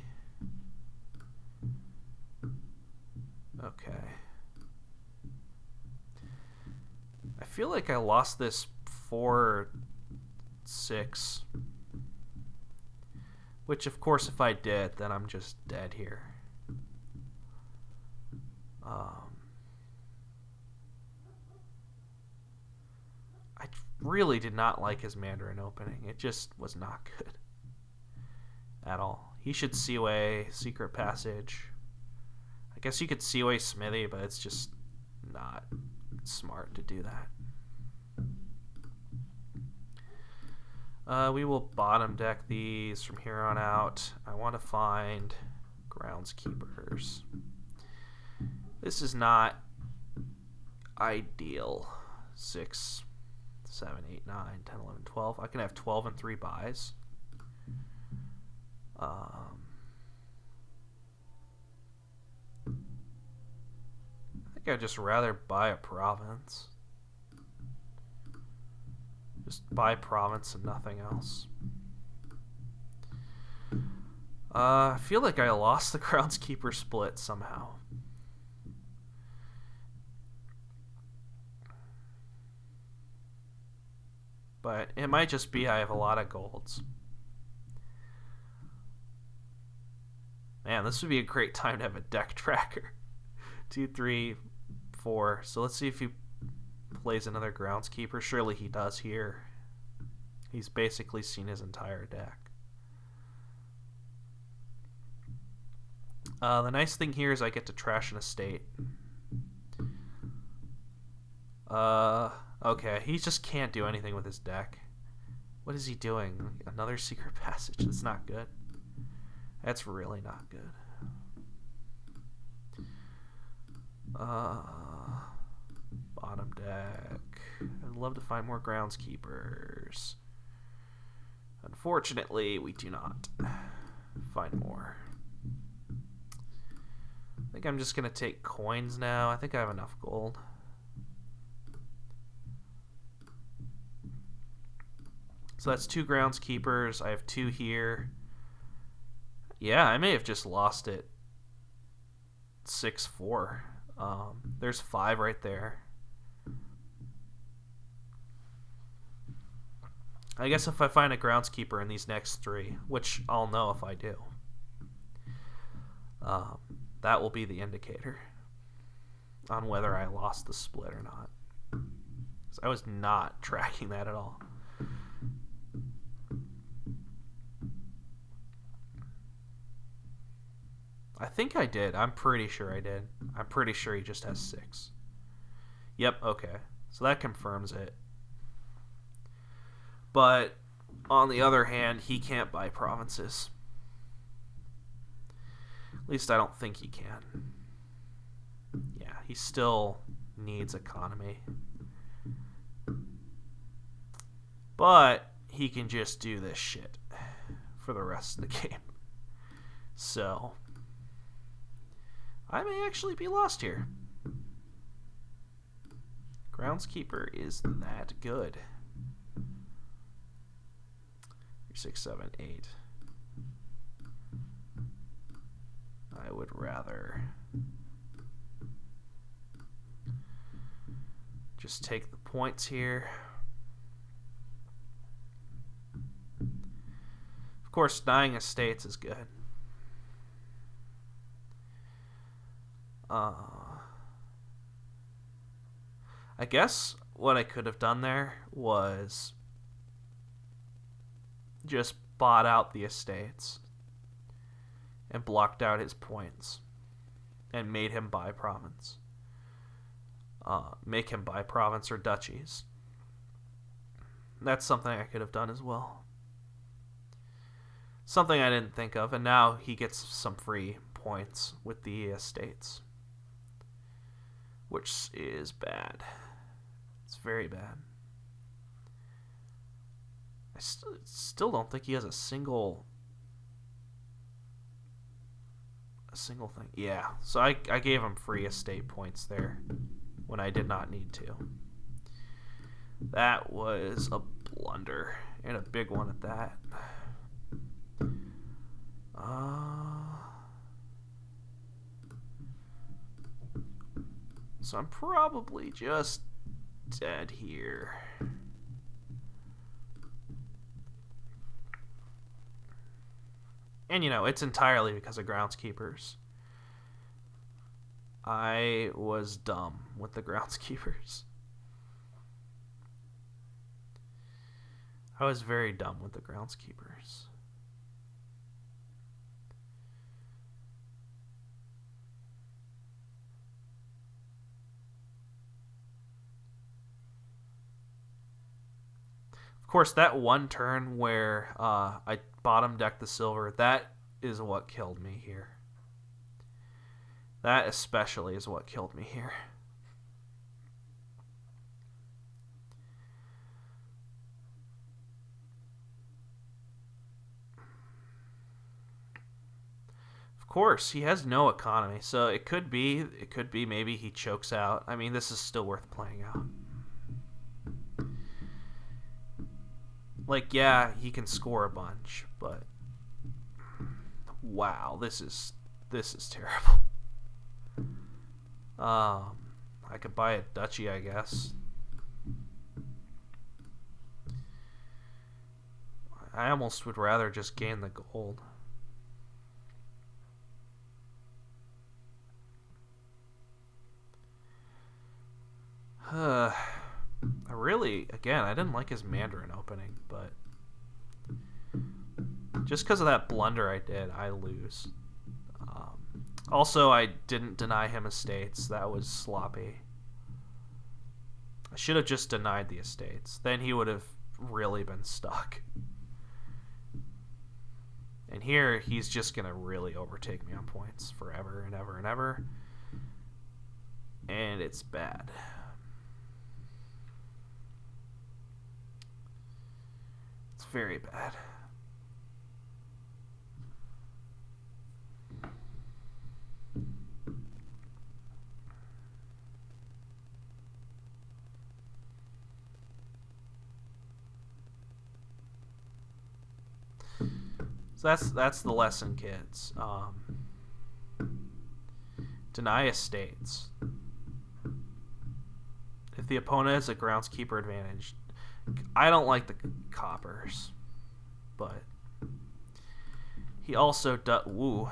Okay. I feel like I lost this 4, 6, which of course if I did, then I'm just dead here. I really did not like his Mandarin opening. It just was not good at all. He should Seaway Secret Passage. I guess you could Seaway Smithy, but it's just not smart to do that. We will bottom deck these from here on out. I want to find groundskeepers. This is not ideal. 6, 7, 8, 9, 10, 11, 12. I can have 12 and 3 buys. I think I'd just rather buy a province. Just buy province and nothing else. I feel like I lost the groundskeeper split somehow. But it might just be I have a lot of golds. Man, this would be a great time to have a deck tracker. 2, 3, 4. So let's see if he plays another groundskeeper. Surely he does here. He's basically seen his entire deck. The nice thing here is I get to trash an estate. Okay, he just can't do anything with his deck. What is he doing? Another secret passage. That's not good. That's really not good. Bottom deck. I'd love to find more groundskeepers. Unfortunately, we do not find more. I think I'm just going to take coins now. I think I have enough gold. So that's 2 groundskeepers. I have 2 here. Yeah, I may have just lost it 6-4. There's 5 right there. I guess if I find a groundskeeper in these next 3, which I'll know if I do, that will be the indicator on whether I lost the split or not. 'Cause I was not tracking that at all. I think I did. I'm pretty sure I did. I'm pretty sure he just has 6. Yep, okay. So that confirms it. But on the other hand, he can't buy provinces. At least I don't think he can. Yeah, he still needs economy. But he can just do this shit for the rest of the game. So I may actually be lost here. Groundskeeper is that good. 6, 7, 8. I would rather just take the points here. Of course, dying estates is good. I guess what I could have done there was just bought out the estates and blocked out his points and made him buy province. Make him buy province or duchies. That's something I could have done as well. Something I didn't think of, and now he gets some free points with the estates, which is bad. It's very bad. I still don't think he has a single thing. Yeah, so I gave him free estate points there when I did not need to. That was a blunder, and a big one at that. So I'm probably just dead here. And, you know, it's entirely because of groundskeepers. I was dumb with the groundskeepers. I was very dumb with the groundskeepers. Of course, that one turn where I bottom decked the silver, that is what killed me here. That especially is what killed me here. Of course, he has no economy, so it could be maybe he chokes out. I mean, this is still worth playing out. Like, yeah, he can score a bunch, but wow, this is terrible. I could buy a duchy, I guess. I almost would rather just gain the gold. I didn't like his Mandarin opening, but just because of that blunder I did, I lose. Also, I didn't deny him estates. That was sloppy. I should have just denied the estates. Then he would have really been stuck. And here, he's just going to really overtake me on points forever and ever and ever. And it's bad. It's very bad. So that's the lesson, kids. Deny estates. If the opponent has a groundskeeper advantage, I don't like the coppers, but he also does. Woo.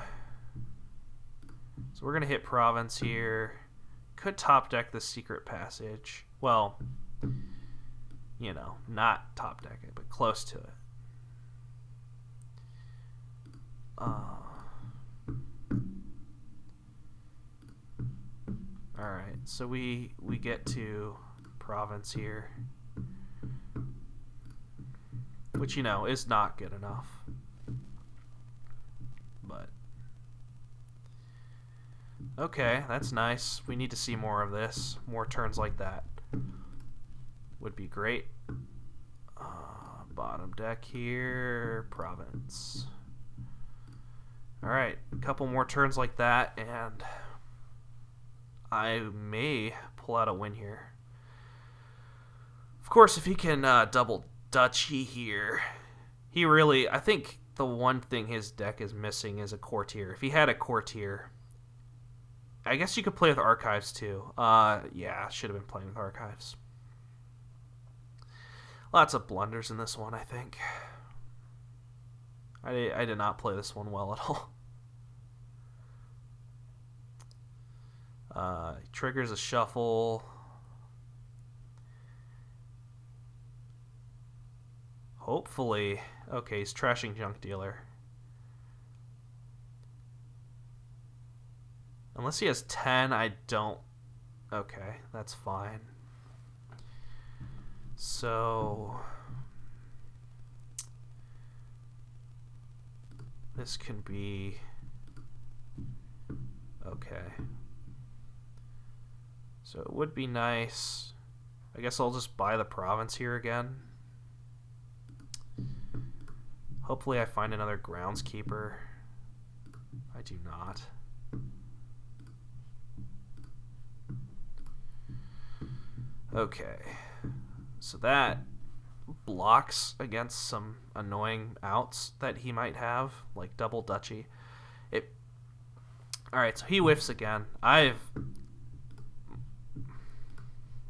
So we're gonna hit province here. Could top deck the secret passage. Well, you know, not top deck it, but close to it. Alright, so we get to province here, which, you know, is not good enough, but okay, that's nice. We need to see more of this. More turns like that would be great. Bottom deck here, province. Alright, a couple more turns like that, and I may pull out a win here. Of course, if he can double duchy here, he really, I think the one thing his deck is missing is a courtier. If he had a courtier, I guess you could play with archives too. Yeah, should have been playing with archives. Lots of blunders in this one, I think. I did not play this one well at all. Triggers a shuffle. Hopefully. Okay, he's trashing Junk Dealer. Unless he has 10, I don't... Okay, that's fine. So... this can be... okay. So it would be nice. I guess I'll just buy the province here again. Hopefully I find another groundskeeper. I do not. Okay. So that blocks against some annoying outs that he might have, like double duchy. Alright, so he whiffs again.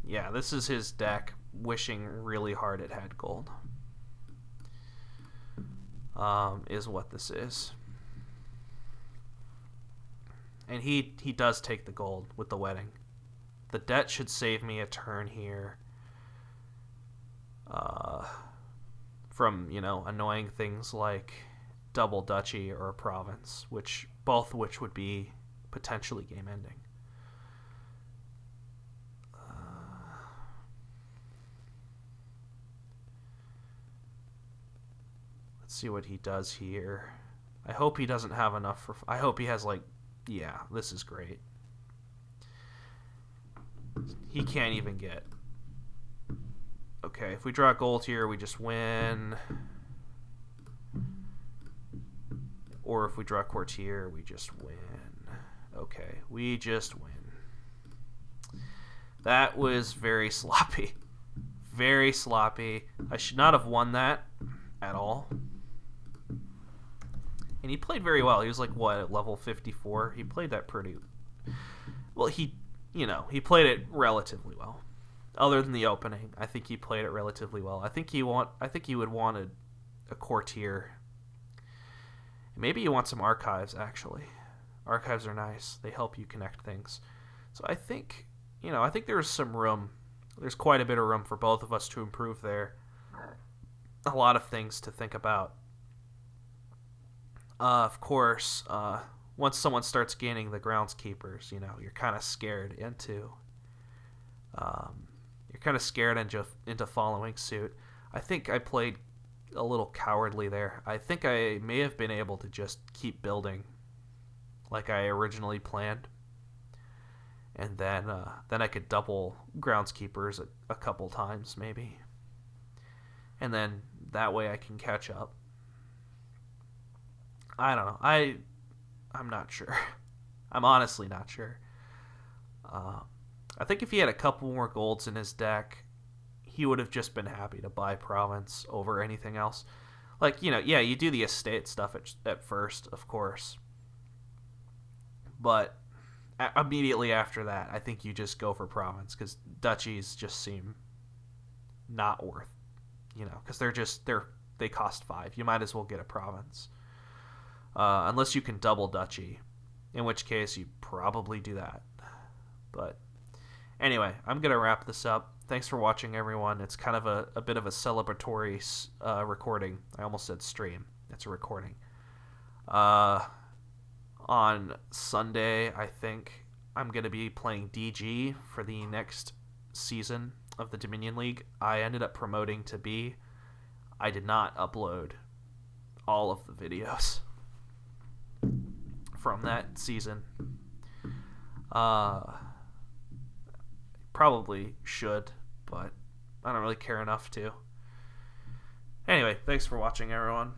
Yeah, this is his deck wishing really hard it had gold. Is what this is. And he does take the gold with the wedding. The debt should save me a turn here. from, annoying things like double duchy or a province, both which would be potentially game ending. Let's see what he does here. I hope he doesn't have enough for... I hope he has, yeah, this is great. He can't even get... Okay, if we draw gold here, we just win. Or if we draw courtier, we just win. Okay, we just win. That was very sloppy. Very sloppy. I should not have won that at all. And he played very well. He was at level 54? He played that pretty... Well, he played it relatively well. Other than the opening, I think he played it relatively well. I think he would want a courtier. Maybe you want some archives, actually. Archives are nice. They help you connect things. So I think there's some room. There's quite a bit of room for both of us to improve there. A lot of things to think about. Of course, once someone starts gaining the groundskeepers, you're kind of scared into following suit. I think I played a little cowardly there. I think I may have been able to just keep building like I originally planned, and then I could double groundskeepers a couple times maybe, and then that way I can catch up. I don't know. I'm not sure. I'm honestly not sure. I think if he had a couple more golds in his deck, he would have just been happy to buy province over anything else. You do the estate stuff at first, of course. But immediately after that, I think you just go for province, because duchies just seem not worth, because they cost 5. You might as well get a province. Unless you can double duchy, in which case you probably do that. But anyway, I'm going to wrap this up. Thanks for watching, everyone. It's kind of a bit of a celebratory recording. I almost said stream. It's a recording. On Sunday, I think I'm going to be playing DG for the next season of the Dominion League. I ended up promoting to B. I did not upload all of the videos from that season. Probably should, but I don't really care enough to. Anyway, thanks for watching, everyone.